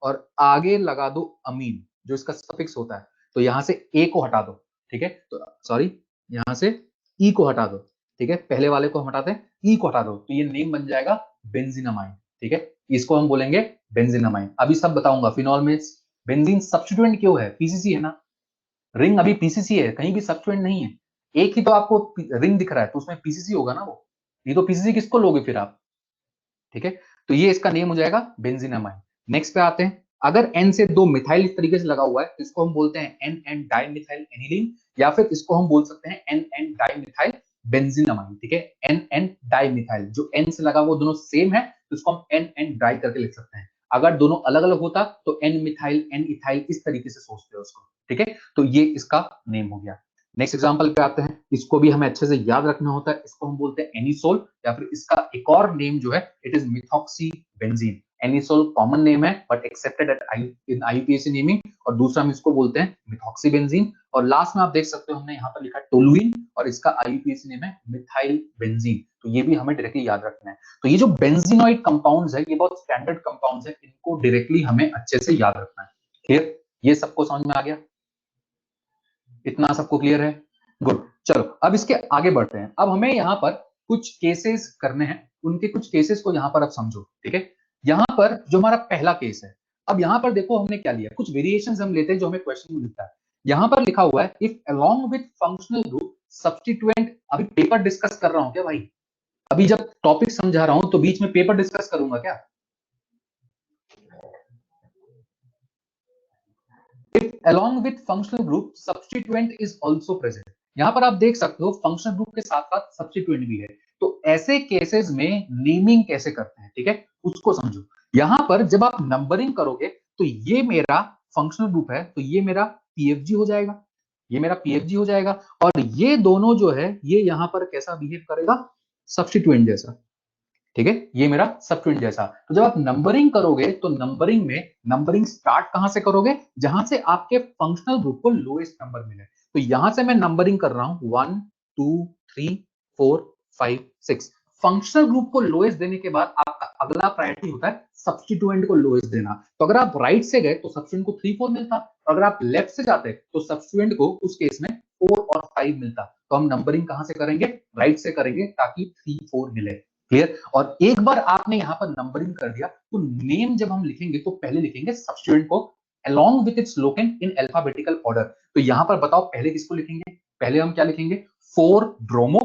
और आगे लगा दो अमीन जो इसका सफिक्स होता है, तो यहां से ए को हटा दो, ठीक है, तो सॉरी यहां से ई को हटा दो, ठीक है, पहले वाले को हम हटाते हैं, ई को हटा दो, तो ये नेम बन जाएगा बेंजीनामाइन, ठीक है, इसको हम बोलेंगे बेंजीनामाइन। अभी सब बताऊंगा फिनॉल में बेंजीन सब्स्टिट्यूएंट क्यों है, पीसीसी है ना, रिंग अभी पीसीसी है, कहीं भी सब्स्टिट्यूएंट नहीं है, एक ही तो आपको रिंग दिख रहा है तो उसमें पीसीसी होगा ना वो, ये तो पीसीसी किसको लोगे फिर आप, ठीक है, तो ये इसका नेम हो जाएगा बेंजीनामाइन। नेक्स्ट पे आते हैं, अगर एन से दो मिथाइल इस तरीके से लगा हुआ है तो इसको हम बोलते हैं एन एन डाइमिथाइल एनिलीन, या फिर इसको हम बोल सकते हैं एन एन डाइमिथाइल बेंजीनामाइन, ठीक है, एन एन डाइमिथाइल, जो एन से लगा वो दोनों सेम है तो इसको हम एन एन डाई करके लिख सकते हैं, अगर दोनों अलग अलग होता तो एन मिथाइल एन इथाइल इस तरीके से सोचते हैं उसको, ठीक है, तो ये इसका नेम हो गया। नेक्स्ट एग्जांपल पे आते हैं, इसको भी हमें अच्छे से याद रखना होता है, इसको हम बोलते हैं एनिसोल, या फिर इसका एक और नेम जो है it is methoxy benzene. Anisole common name है but accepted at in IUPAC naming, और दूसरा हम इसको बोलते हैं मिथॉक्सी बेंजीन, और लास्ट में आप देख सकते हो हमने यहाँ पर लिखा टोलुइन और इसका IUPAC नेम है मिथाइल बेंजीन, तो ये भी हमें डायरेक्टली याद रखना है। तो ये जो बेंजीनॉइड कंपाउंड्स है ये बहुत स्टैंडर्ड कंपाउंड्स है, इनको डायरेक्टली हमें अच्छे से याद रखना है, क्लियर, ये सबको समझ में आ गया, इतना सबको क्लियर है, गुड। चलो अब इसके आगे बढ़ते हैं, अब हमें यहाँ पर कुछ केसेस करने हैं, उनके कुछ केसेस को यहाँ पर अब समझो, ठीक है। यहाँ पर जो हमारा पहला केस है, अब यहाँ पर देखो हमने क्या लिया, कुछ वेरिएशंस हम लेते हैं जो हमें क्वेश्चन में लिखता है, यहाँ पर लिखा हुआ है if along with functional group substituent, अभी पेपर डिस्कस कर रहा हूं क्या भाई, अभी जब टॉपिक समझा रहा हूं तो बीच में पेपर डिस्कस करूंगा क्या, if along with functional group substituent is also present, यहां पर आप देख सकते हो फंक्शनल ग्रुप के साथ साथ सब्स्टिट्यूएंट भी है, तो ऐसे केसेस में नेमिंग कैसे करते हैं, ठीक है, उसको समझो। यहां पर जब आप नंबरिंग करोगे तो ये मेरा फंक्शनल ग्रुप है, तो ये मेरा PFG हो जाएगा, ये मेरा PFG हो जाएगा, और ये दोनों जो है ये यहां पर कैसा बिहेव करेगा, सब्स्टिट्यूएंट जैसा, ठीक है, ये मेरा सब्स्टिट्यूएंट जैसा। तो जब आप नंबरिंग करोगे तो नंबरिंग में नंबरिंग स्टार्ट कहां से करोगे, जहां से आपके फंक्शनल ग्रुप को लोएस्ट नंबर मिले, तो यहां से मैं नंबरिंग कर रहा हूं 1 2 3 4 5 6, फंक्शनल ग्रुप को लोएस्ट देने के बाद आपका अगला प्रायोरिटी होता है सब्स्टिट्यूएंट को लोएस्ट देना, तो अगर आप राइट से गए तो सब्स्टिट्यूएंट को 3 4 मिलता, अगर आप लेफ्ट से जाते तो सब्स्टिट्यूएंट को उस केस में 4 और 5 मिलता तो हम नंबरिंग कहां से करेंगे, राइट से करेंगे ताकि 3 4 मिले। क्लियर। और एक बार आपने यहां पर नंबरिंग कर दिया तो नेम जब हम लिखेंगे तो पहले लिखेंगे सब्स्टिट्यूएंट को along with its locant in alphabetical order। तो यहां पर बताओ पहले किसको लिखेंगे, पहले हम क्या लिखेंगे 4 ब्रोमो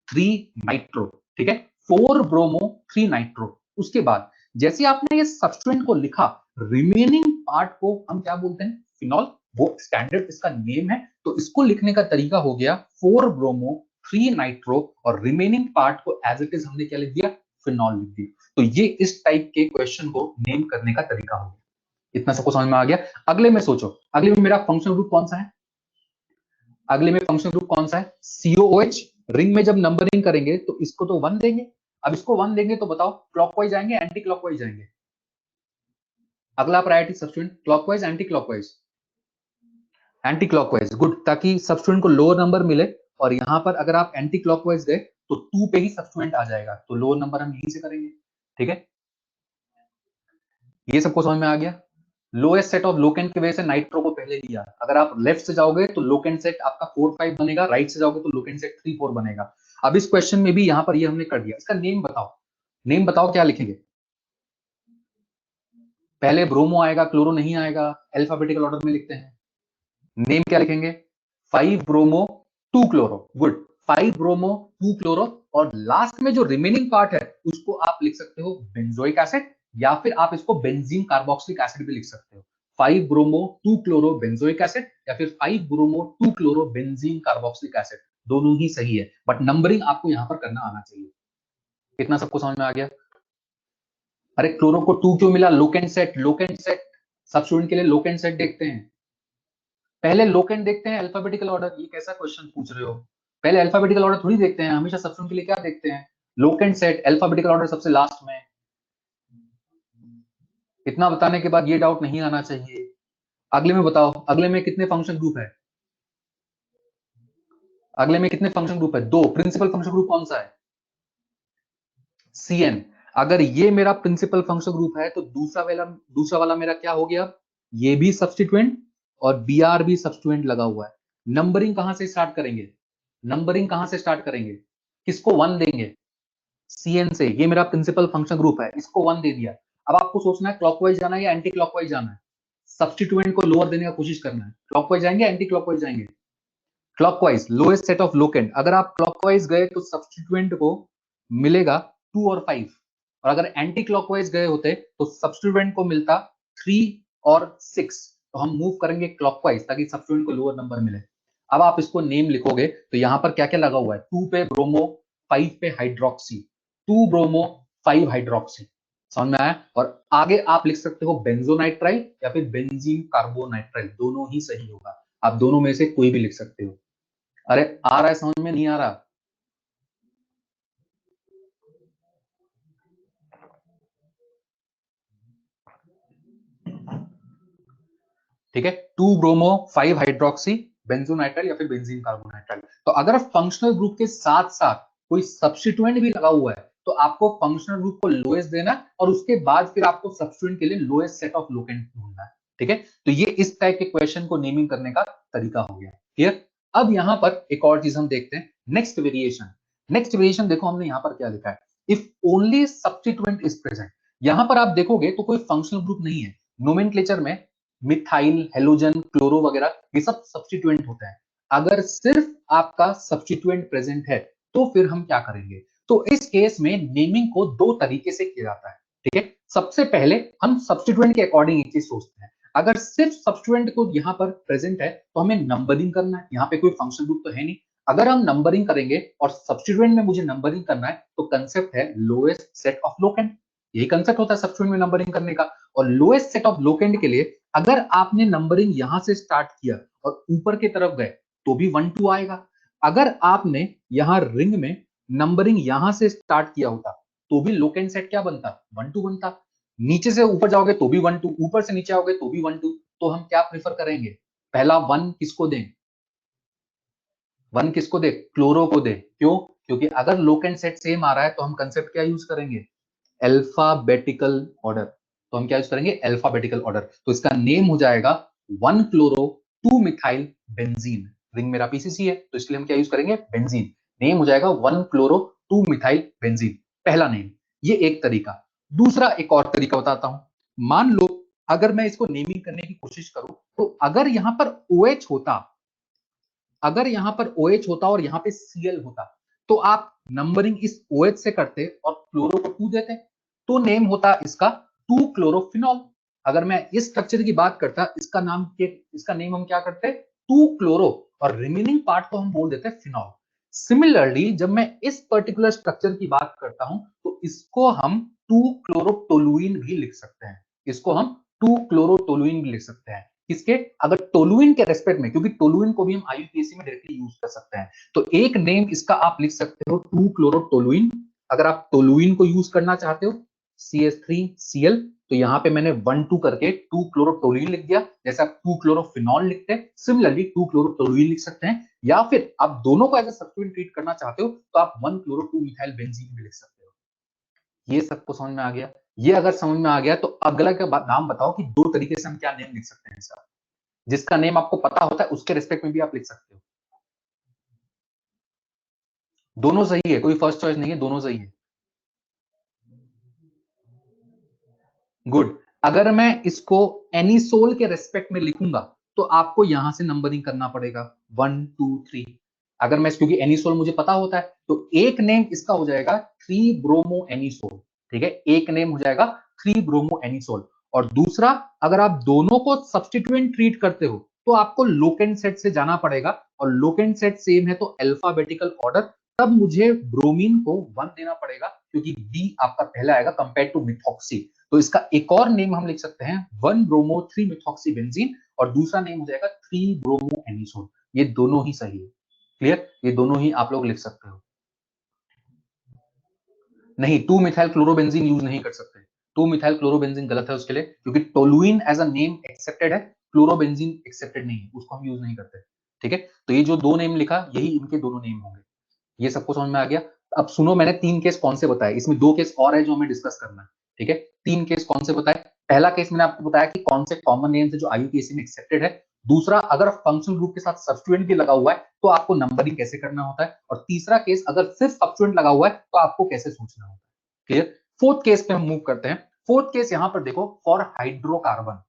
3 नाइट्रो। ठीक है, 4 ब्रोमो 3 नाइट्रो। उसके बाद जैसे आपने ये सब्स्टिट्यूएंट को लिखा, रिमेनिंग पार्ट को हम क्या बोलते हैं, फिनॉल। वो स्टैंडर्ड इसका नेम है। तो इसको लिखने का तरीका हो गया 4 ब्रोमो 3 नाइट्रो, और रिमेनिंग पार्ट को एज इट इज हमने क्या लिख दिया, फिनॉल लिख दिया। तो ये इस टाइप के क्वेश्चन को नेम करने का तरीका हो गया। इतना सबको समझ में आ गया। अगले में सोचो, अगले में मेरा फंक्शनल ग्रुप कौन सा है, अगले में फंक्शनल ग्रुप कौन सा है, COOH। रिंग में जब नंबरिंग करेंगे तो इसको तो 1 देंगे। अब इसको 1 देंगे तो बताओ क्लॉकवाइज जाएंगे एंटी क्लॉकवाइज जाएंगे। अगला priority substituent clockwise anti clockwise, anti clockwise. Good, ताकि सब्स्टिट्यूएंट को लोअर नंबर मिले। और यहां पर अगर आप एंटी क्लॉकवाइज गए तो 2 पे ही सब्स्टिट्यूएंट आ जाएगा, तो लोअर नंबर हम यहीं से करेंगे। ठीक है, ये सबको समझ में आ गया। लोएस्ट सेट ऑफ लोकेंट की वजह से नाइट्रो को पहले लिया। अगर आप लेफ्ट से जाओगे तो लोकेंट सेट आपका 4 5 बनेगा, राइट से जाओगे तो लोकेंट सेट 3 4 बनेगा। अब इस क्वेश्चन में भी यहां पर ये हमने कर दिया। इसका नेम बताओ, नेम बताओ क्या लिखेंगे, पहले ब्रोमो आएगा क्लोरो नहीं आएगा, अल्फाबेटिकल ऑर्डर में लिखते हैं। नेम क्या लिखेंगे, 5 bromo 2 chloro. Good, 5 bromo 2 chloro. और लास्ट में जो रिमेनिंग पार्ट है उसको आप लिख सकते हो बेंजोइक एसिड, या फिर आप इसको बेंजीन कार्बोक्सिलिक एसिड भी लिख सकते हो। 5 ब्रोमो 2 क्लोरो बेंजोइक एसिड या फिर 5 bromo 2 chloro benzene carboxylic acid, दोनों ही सही है। बट नंबरिंग आपको यहां पर करना आना चाहिए। कितना सबको समझ में आ गया। अरे क्लोरो को 2 क्यों मिला, locant set, locant set substituent के लिए लोकेंट सेट देखते हैं। पहले लोकेंट देखते हैं अल्फाबेटिकल ऑर्डर। ये कैसा क्वेश्चन पूछ रहे हो, पहले अल्फाबेटिकल ऑर्डर थोड़ी देखते हैं, हमेशा सब्स्टिट्यूएंट के लिए क्या देखते हैं, लोकेंट सेट, अल्फाबेटिकल ऑर्डर सबसे लास्ट में। इतना बताने के बाद ये डाउट नहीं आना चाहिए। अगले में बताओ, अगले में कितने फंक्शन ग्रुप है, अगले में कितने फंक्शन ग्रुप है, 2। प्रिंसिपल फंक्शन ग्रुप कौन सा है, CN। अगर ये मेरा प्रिंसिपल फंक्शन ग्रुप है तो दूसरा वाला मेरा क्या हो गया, ये भी सब्स्टिट्यूएंट और BR भी सब्स्टिट्यूएंट लगा हुआ है। नंबरिंग कहां से स्टार्ट करेंगे, नंबरिंग कहां से स्टार्ट करेंगे, किसको 1 देंगे, CN से। ये मेरा प्रिंसिपल फंक्शन ग्रुप है, इसको 1 दे दिया। अब आपको सोचना है क्लॉकवाइज जाना है या एंटी क्लॉकवाइज जाना है, सब्स्टिट्यूएंट को लोअर देने का कोशिश करना है। क्लॉकवाइज जाएंगे एंटी क्लॉकवाइज जाएंगे, clockwise, lowest set of locant. अगर आप क्लॉकवाइज गए तो सब्स्टिट्यूएंट को मिलेगा 2 और 5, और अगर एंटी क्लॉकवाइज गए होते तो सब्स्टिट्यूएंट को मिलता 3 और 6। तो हम मूव करेंगे क्लॉकवाइज ताकि सब्स्टिट्यूएंट को लोअर नंबर मिले। अब आप इसको नेम लिखोगे तो यहां पर क्या क्या लगा हुआ है, 2 पे ब्रोमो 5 पे हाइड्रोक्सी, 2 ब्रोमो 5 हाइड्रोक्सी। समझ में आया। और आगे आप लिख सकते हो बेंजोनाइट्राइल या फिर बेंजीन कार्बोनाइट्राइल, दोनों ही सही होगा। आप दोनों में से कोई भी लिख सकते हो। अरे आ रहा है, समझ में नहीं आ रहा, ठीक है। 2 ब्रोमो 5 हाइड्रोक्सी बेंजोनाइट्राइल या फिर बेंजीन कार्बोनाइट्राइल। तो अगर फंक्शनल ग्रुप के साथ साथ कोई सब्स्टिट्यूएंट भी लगा हुआ है तो आपको फंक्शनल ग्रुप को लोएस्ट देना और उसके बाद फिर आपको सब्स्टिट्यूएंट के लिए लोएस्ट सेट ऑफ लोकेंट ढूंढना है। ठीक है, तो ये इस टाइप के क्वेश्चन को नेमिंग करने का तरीका हो गया। क्लियर। अब यहां पर एक और चीज हम देखते हैं, नेक्स्ट वेरिएशन। नेक्स्ट वेरिएशन देखो हमने यहां पर क्या लिखा है, if only substituent is present. यहां पर आप देखोगे तो कोई फंक्शनल ग्रुप नहीं है। नोमेनक्लेचर में मिथाइल, हेलोजन, क्लोरो वगैरह ये सब सब्स्टिट्यूएंट होते हैं। अगर सिर्फ आपका सब्स्टिट्यूएंट प्रेजेंट है तो फिर हम क्या करेंगे, तो इस केस में नेमिंग को 2 तरीके से किया जाता है। ठीक है, सबसे पहले हम सब्स्टिट्यूएंट के अकॉर्डिंग एक चीज सोचते हैं। अगर सिर्फ सब्स्टिट्यूएंट को यहां पर प्रेजेंट है तो हमें नंबरिंग करना है, यहां पे कोई फंक्शन ग्रुप तो है नहीं। अगर हम नंबरिंग करेंगे और सब्स्टिट्यूएंट में मुझे नंबरिंग करना है तो कंसेप्ट है लोएस्ट सेट ऑफ लोकेंट। यही कंसेप्ट होता है सब्स्टिट्यूएंट में नंबरिंग करने का। और लोएस्ट सेट ऑफ लोकेंट के लिए अगर आपने नंबरिंग यहां से स्टार्ट किया और ऊपर की तरफ गए तो भी 1 2 आएगा। अगर आपने यहां रिंग में नंबरिंग यहां से स्टार्ट किया होता तो भी लोकेंट सेट क्या बनता, 1 2 बनता। नीचे से ऊपर जाओगे तो भी 1 2, ऊपर से नीचे आओगे तो भी 1 2। तो हम क्या प्रेफर करेंगे, पहला 1 किसको दें, 1 किसको दे, क्लोरो को दे। क्यों, क्योंकि अगर लोकेंट सेट सेम आ रहा है तो हम कंसेप्ट क्या यूज करेंगे, अल्फाबेटिकल ऑर्डर। तो हम क्या यूज करेंगे, अल्फाबेटिकल ऑर्डर। तो इसका नेम हो जाएगा 1 क्लोरो 2 मिथाइल बेंजीन। रिंग मेरा पीसीसी है, तो इसके लिए हम क्या यूज करेंगे, बेंजीन। नेम हो जाएगा 1 क्लोरो 2 मिथाइल बेंजीन, पहला नेम। ये एक तरीका। दूसरा एक और तरीका बताता हूं। मान लो अगर मैं इसको नेमिंग करने की कोशिश करूं, तो अगर यहां पर OH होता, अगर यहां पर OH होता और यहां पे Cl होता, तो आप नंबरिंग इस OH से करते और क्लोरो को 2 देते, तो नेम होता इसका 2 क्लोरोफिनॉल। अगर मैं इस स्ट्रक्चर की बात करता, इसका नेम हम क्या करते, 2 क्लोरो, और रिमेनिंग पार्ट को हम बोल देते फिनॉल। सिमिलरली जब मैं इस पर्टिकुलर स्ट्रक्चर की बात करता हूं, तो इसको हम 2 क्लोरोटोलुइन भी लिख सकते हैं। इसको हम 2 क्लोरोटोलुइन भी लिख सकते हैं। किसके, अगर टोलुइन के रेस्पेक्ट में, क्योंकि टोलुइन को भी हम आईयूपीएसी में डायरेक्टली यूज कर सकते हैं, तो एक नेम इसका आप लिख सकते हो 2 क्लोरोटोलुइन। अगर आप टोलुइन को यूज करना चाहते हो, CH3Cl, तो यहां पे मैंने 1-2 करके 2 क्लोरोटोलुइन लिख दिया। जैसे आप 2 क्लोरोफिनॉल लिखते हैं, सिमिलरली 2 क्लोरोटोलुइन लिख सकते हैं। या फिर आप दोनों को एज ए सब्स्टिट्यूएंट ट्रीट करना चाहते हो, तो आप 1 क्लोरो 2 मिथाइल बेंजीन भी लिख सकते हो। ये सबको समझ में आ गया? ये अगर समझ में आ गया, तो अगला का नाम बताओ कि दो तरीके से हम क्या नेम लिख सकते हैं इसका। जिसका नेम आपको पता होता है उसके रिस्पेक्ट में भी आप लिख सकते हो। दोनों सही है, कोई फर्स्ट चॉइस नहीं है, दोनों सही है। गुड। अगर मैं इसको एनिसोल के रेस्पेक्ट में लिखूंगा, तो आपको यहां से नंबरिंग करना पड़ेगा 1 2 3। अगर मैं, क्योंकि एनिसोल मुझे पता होता है, तो एक नेम इसका हो जाएगा 3 ब्रोमो एनिसोल। ठीक है, एक नेम हो जाएगा 3 ब्रोमो एनिसोल। और दूसरा, अगर आप दोनों को सब्स्टिट्यूएंट ट्रीट करते हो, तो आपको लोकेंट सेट से जाना पड़ेगा, और लोकेंट सेट सेम है तो अल्फाबेटिकल ऑर्डर। तब मुझे ब्रोमीन को 1 देना पड़ेगा, क्योंकि बी आपका पहला आएगा कंपेयर टू मिथॉक्सी। तो इसका एक और नेम हम लिख सकते हैं 1 ब्रोमो 3 मिथॉक्सी बेंजीन, और दूसरा नेम हो जाएगा 3 ब्रोमो एनिसोल। ये दोनों ही सही है। क्लियर? ये दोनों ही आप लोग लिख सकते हो। नहीं, 2 मिथाइल क्लोरोबेंजीन यूज नहीं कर सकते। 2 मिथाइल क्लोरोबेंजीन गलत है उसके लिए, क्योंकि toluene as a name accepted है, क्लोरोबेंजीन एक्सेप्टेड नहीं है, उसको हम यूज नहीं करते। ठीक है, तो ये जो दो नेम लिखा, यही इनके दोनों नेम होंगे। ये सबको समझ में आ गया? अब सुनो, मैंने 3 केस कौन से बताए, इसमें 2 केस और है जो हमें डिस्कस करना है। ठीक है, 3 केस कौन से बताए? पहला केस मैंने आपको बताया कि कौन से कॉमन नेम्स है जो आईयूपीएसी में एक्सेप्टेड है। दूसरा, अगर फंक्शनल ग्रुप के साथ सब्स्टिट्यूएंट भी लगा हुआ है, तो आपको नंबरिंग कैसे करना होता है। और तीसरा केस, अगर सिर्फ सब्स्टिट्यूएंट लगा हुआ है, तो आपको कैसे सोचना होता है। क्लियर? फोर्थ केस पे हम मूव करते हैं। फोर्थ केस यहां पर देखो, फॉर हाइड्रोकार्बन।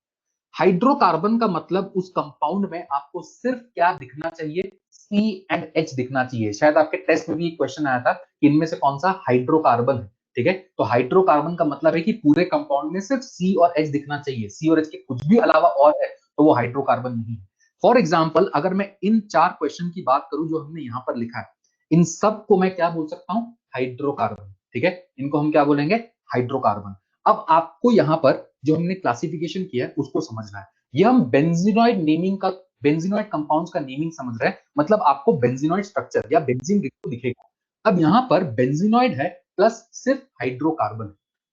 हाइड्रोकार्बन का मतलब उस कंपाउंड में आपको सिर्फ क्या दिखना चाहिए, सी एंड एच दिखना चाहिए। शायद आपके टेस्ट में भी एक क्वेश्चन आया था कि इनमें से कौन सा हाइड्रोकार्बन है। ठीक है, तो हाइड्रोकार्बन का मतलब है कि पूरे कंपाउंड में सिर्फ सी और एच दिखना चाहिए। सी और एच के कुछ भी अलावा और है, तो वो हाइड्रोकार्बन नहीं है। फॉर एग्जाम्पल, अगर मैं इन 4 क्वेश्चन की बात करूं जो हमने यहां पर लिखा है, इन सब को मैं क्या बोल सकता हूं, हाइड्रोकार्बन। ठीक है, इनको हम क्या बोलेंगे, हाइड्रोकार्बन। अब आपको यहां पर जो हमने क्लासिफिकेशन किया है उसको समझना है। ये हम बेंजीनॉइड नेमिंग का, बेंजीनॉइड कंपाउंड्स का नेमिंग समझ रहे हैं, मतलब आपको बेंजीनॉइड स्ट्रक्चर या बेंजीन रिंग दिखेगा। अब यहां पर बेंजीनॉइड है प्लस सिर्फ हाइड्रोकार्बन।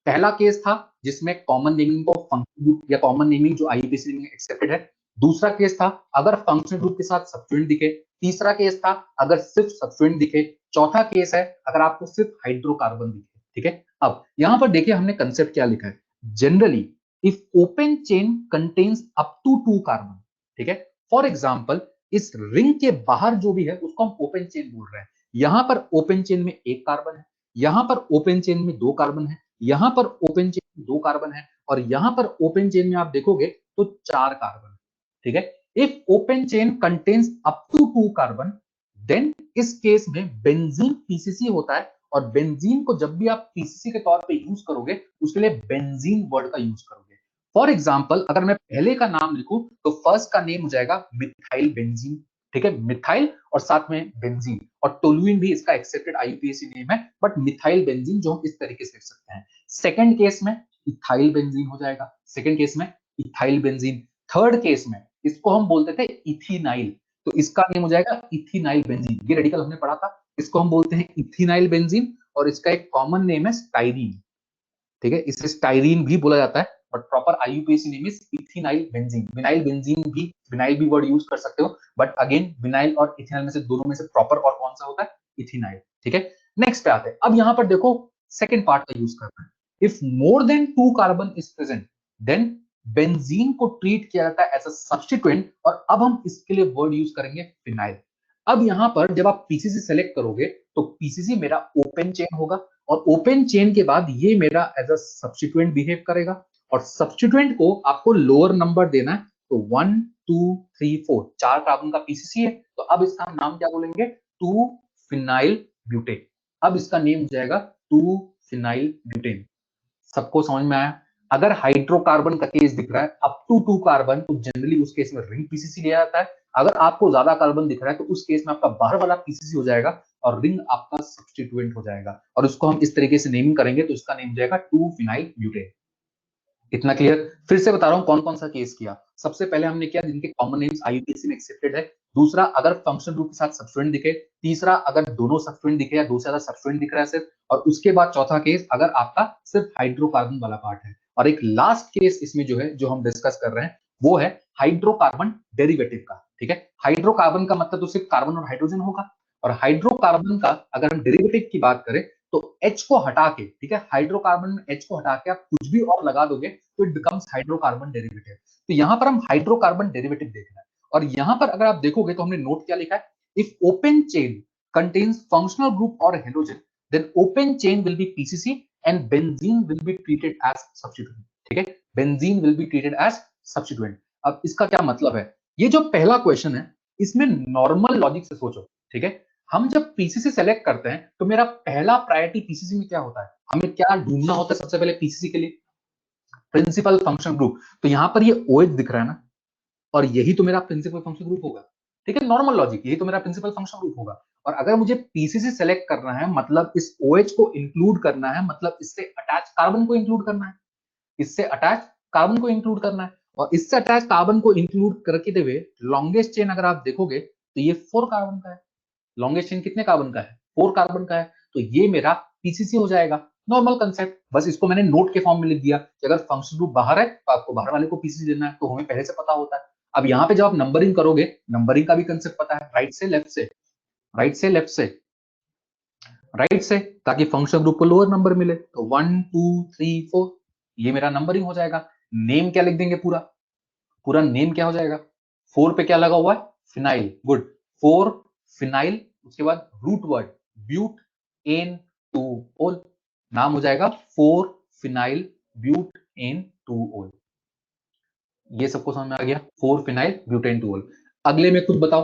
पहला केस था जिसमें कॉमन नेमिंग को फंक्शनल ग्रुप या कॉमन नेमिंग जो आईयूपीएसी नेमिंग एक्सेप्टेड है। दूसरा केस था अगर फंक्शनल ग्रुप के साथ सब्स्टिट्यूएंट दिखे। तीसरा केस था अगर सिर्फ सब्स्टिट्यूएंट दिखे। चौथा केस है अगर आपको सिर्फ हाइड्रोकार्बन दिखे। ठीक है, अब यहां पर देखिए हमने कंसेप्ट क्या लिखा है। Generally if open chain contains up to 2 carbon. ठीक है, फॉर एग्जांपल इस रिंग के बाहर जो भी है उसको हम ओपन चेन बोल रहे हैं। यहां पर ओपन चेन में 1 कार्बन है, यहां पर ओपन चेन में 2 कार्बन है, यहां पर ओपन चेन में 2 कार्बन है, और यहां पर ओपन चेन में आप देखोगे तो 4 कार्बन। ठीक है, if open chain contains up to 2 carbon, then इस केस में बेंजीन पीसीसी होता है। और बेंजीन को जब भी आप पीसीसी के तौर पे यूज करोगे, उसके लिए बेंजीन वर्ड का यूज करोगे। फॉर एग्जाम्पल, अगर मैं पहले का नाम लिखूं, तो फर्स्ट का नेम हो जाएगा मिथाइल बेंजीन। ठीक है, मिथाइल और साथ में बेंजीन, और टोलुइन भी इसका एक्सेप्टेड आईयूपीएसी नेम है, बट मिथाइल बेंजीन जो हम इस तरीके से लिख सकते हैं। सेकंड केस में इथाइल बेंजीन हो जाएगा, सेकंड केस में इथाइल बेंजीन। थर्ड केस में इसको हम बोलते थे इथिनाइल, तो इसका नेम हो जाएगा इथिनाइल बेंजीन। ये रेडिकल हमने पढ़ा था, इसको हम बोलते हैं इथिनाइल बेंजीन, और इसका एक कॉमन नेम है स्टाइरीन। ठीक है, इसे स्टाइरीन भी बोला जाता है, but proper IUPAC name is ethynyl benzene. Vinyl benzene भी, विनाइल भी वर्ड यूज कर सकते हो, बट अगेन विनाइल और इथिनाइल में से दोनों में से प्रॉपर और कौन सा होता है, इथिनाइल। ठीक है, नेक्स्ट पे आते हैं। अब यहां पर देखो सेकंड पार्ट का यूज करना है। If more than 2 carbon is present, then benzene को ट्रीट किया जाता है एज अ सब्स्टिट्यूएंट, और अब हम इसके लिए वर्ड यूज करेंगे फिनाइल। अब यहां पर जब आप पीसीसी सेलेक्ट करोगे तो पीसीसी मेरा ओपन चेन होगा, और ओपन चेन के बाद ये मेरा एज अ सब्स्टिट्यूएंट बिहेव करेगा, और सब्स्टिट्यूएंट को आपको लोअर नंबर देना है, तो 1 2 3 4 4 कार्बन का पीसीसी है, तो अब इसका नाम क्या बोलेंगे, 2 फिनाइल ब्यूटेन। अब इसका नेम हो जाएगा 2 फिनाइल ब्यूटेन। सबको समझ में आया? अगर हाइड्रोकार्बन का केस दिख रहा है अप टू 2 कार्बन, तो जनरली उस केस में रिंग पीसीसी लिया जाता है। अगर आपको ज्यादा कार्बन दिख रहा है तो उस केस में आपका बाहर वाला पीसीसी हो जाएगा और रिंग आपका सब्स्टिट्यूएंट हो जाएगा, और उसको हम इस तरीके से नेमिंग करेंगे, तो इसका नेम हो जाएगा 2 फिनाइल ब्यूटेन। इतना क्लियर? फिर से बता रहा हूं कौन कौन सा केस किया। सबसे पहले हमने किया जिनके कॉमन नेम्स आईयूपीएसी में एक्सेप्टेड है। दूसरा, अगर फंक्शन ग्रुप के साथ सब्स्टिट्यूएंट दिखे। तीसरा, अगर दोनों सब्स्टिट्यूएंट दिखे या दो से ज्यादा सब्स्टिट्यूएंट दिख रहा है सिर्फ। और उसके बाद चौथा केस, अगर आपका सिर्फ हाइड्रोकार्बन वाला पार्ट है। और एक लास्ट केस इसमें जो है, जो हम डिस्कस कर रहे हैं, वो है हाइड्रोकार्बन डेरिवेटिव का। ठीक है, हाइड्रोकार्बन का मतलब तो सिर्फ कार्बन और हाइड्रोजन होगा, और हाइड्रोकार्बन का अगर हम डेरिवेटिव की बात करें तो H को हटा के, ठीक है, हाइड्रोकार्बन में H को हटा के आप कुछ भी और लगा दोगे तो इट बिकम्स हाइड्रोकार्बन डेरिवेटिव। तो यहां पर हम हाइड्रोकार्बन डेरिवेटिव देख रहे हैं, और यहां पर अगर आप देखोगे तो हमने नोट क्या लिखा है, if open chain contains functional group और halogen, then open chain will be PCC and benzene will be treated as substituent. ठीक है, benzene will be treated as substituent. अब इसका क्या मतलब है, ये जो पहला क्वेश्चन है इसमें नॉर्मल लॉजिक से सोचो। ठीक है, हम जब पीसीसी सेलेक्ट करते हैं तो मेरा पहला प्रायोरिटी पीसीसी में क्या होता है, हमें क्या ढूंढना होता है सबसे पहले पीसीसी के लिए, प्रिंसिपल फंक्शन ग्रुप। तो यहां पर ये ओएच दिख रहा है ना, और यही तो मेरा प्रिंसिपल फंक्शन ग्रुप होगा। ठीक है, नॉर्मल लॉजिक, यही तो मेरा प्रिंसिपल फंक्शन ग्रुप होगा। और अगर मुझे पीसीसी सेलेक्ट करना है, मतलब इस ओएच को इंक्लूड करना है, मतलब इससे अटैच कार्बन को इंक्लूड करना है, इससे अटैच कार्बन को इंक्लूड करना है, और इससे अटैच कार्बन को इंक्लूड करके हुए लॉन्गेस्ट चेन अगर आप देखोगे तो ये 4 कार्बन का है। लॉन्गेस्ट चेन कितने कार्बन का है, 4 कार्बन का है, तो ये मेरा पीसीसी हो जाएगा। नॉर्मल कंसेप्ट, बस इसको मैंने नोट के फॉर्म में लिख दिया कि अगर फंक्शन ग्रुप बाहर है तो आपको बाहर वाले को पीसीसी देना है, तो हमें पहले से पता होता है। अब यहाँ पे जब आप नंबरिंग करोगे, नंबरिंग का भी कंसेप्ट पता है, राइट से लेफ्ट से, राइट से लेफ्ट से, राइट से, ताकि फंक्शन ग्रुप को लोअर नंबर मिले, तो 1 2 3 4 ये मेरा नंबरिंग हो जाएगा। नेम क्या लिख देंगे, पूरा पूरा नेम क्या हो जाएगा, 4 पे क्या लगा हुआ है, फिनाइल, गुड, 4 फिनाइल, उसके बाद root word but ane two ol, नाम हो जाएगा 4 फिनाइल ब्यूट एन टू ओल। ये सबको समझ में आ गया, 4 फिनाइल ब्यूटेन टू ओल। अगले में कुछ बताओ,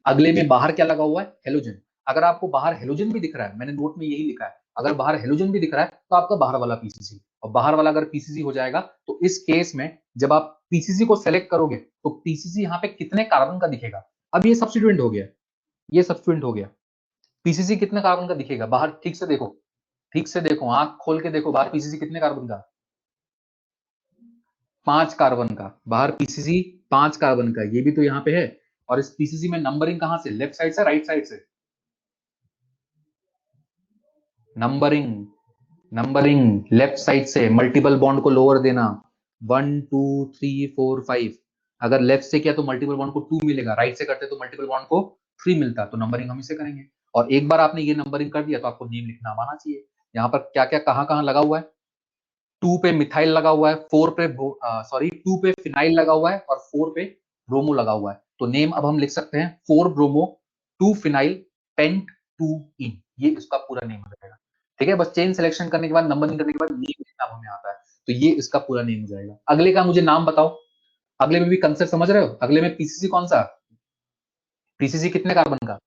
अगले में बाहर क्या लगा हुआ है, हेलोजन। अगर आपको बाहर हेलोजन भी दिख रहा है, मैंने नोट में यही लिखा है, अगर बाहर हेलोजन भी दिख रहा है तो आपका बाहर वाला पीसीसी, और बाहर वाला अगर पीसीसी हो जाएगा तो इस केस में जब आप पीसीसी को सेलेक्ट करोगे तो पीसीसी यहाँ पे कितने कार्बन का दिखेगा। अब ये सब्स्टिट्यूएंट हो गया, ये सब्स्टिट्यूएंट हो गया, पीसीसी कितने कार्बन का दिखेगा बाहर, ठीक से देखो, ठीक से देखो, आंख खोल के देखो, बाहर पीसीसी कितने कार्बन का, 5 कार्बन का, बाहर पीसीसी 5 कार्बन का, ये भी तो यहाँ पे है। और इस पीसीसी में नंबरिंग कहां से, लेफ्ट साइड से राइट साइड से, नंबरिंग, नंबरिंग लेफ्ट साइड से, मल्टीपल बॉन्ड को लोअर देना, 1 2 3 4 5, अगर लेफ्ट से किया तो मल्टीपल बॉन्ड को 2 मिलेगा, राइट से करते तो मल्टीपल बॉन्ड को 3 मिलता, तो नंबरिंग हम इसे करेंगे। और एक बार आपने ये नंबरिंग कर दिया तो आपको नेम लिखना आना चाहिए। यहाँ पर क्या क्या कहाँ कहाँ लगा हुआ है, 2 पे मिथाइल लगा हुआ है, 4 पे सॉरी 2 पे फिनाइल लगा हुआ है, और 4 पे ब्रोमो लगा हुआ है, तो नेम अब हम लिख सकते हैं 4 ब्रोमो 2 फिनाइल पेंट 2 इन, ये इसका पूरा नेम हो जाएगा। ठीक है, बस चेन सिलेक्शन करने के बाद, नंबरिंग करने के बाद नेम लिखना हमें आता है, तो ये इसका पूरा नेम हो जाएगा। अगले का मुझे नाम बताओ, अगले में भी कंसेप्ट समझ रहे हो, अगले में पीसीसी कौन सा, पीसीसी कितने कार्बन का,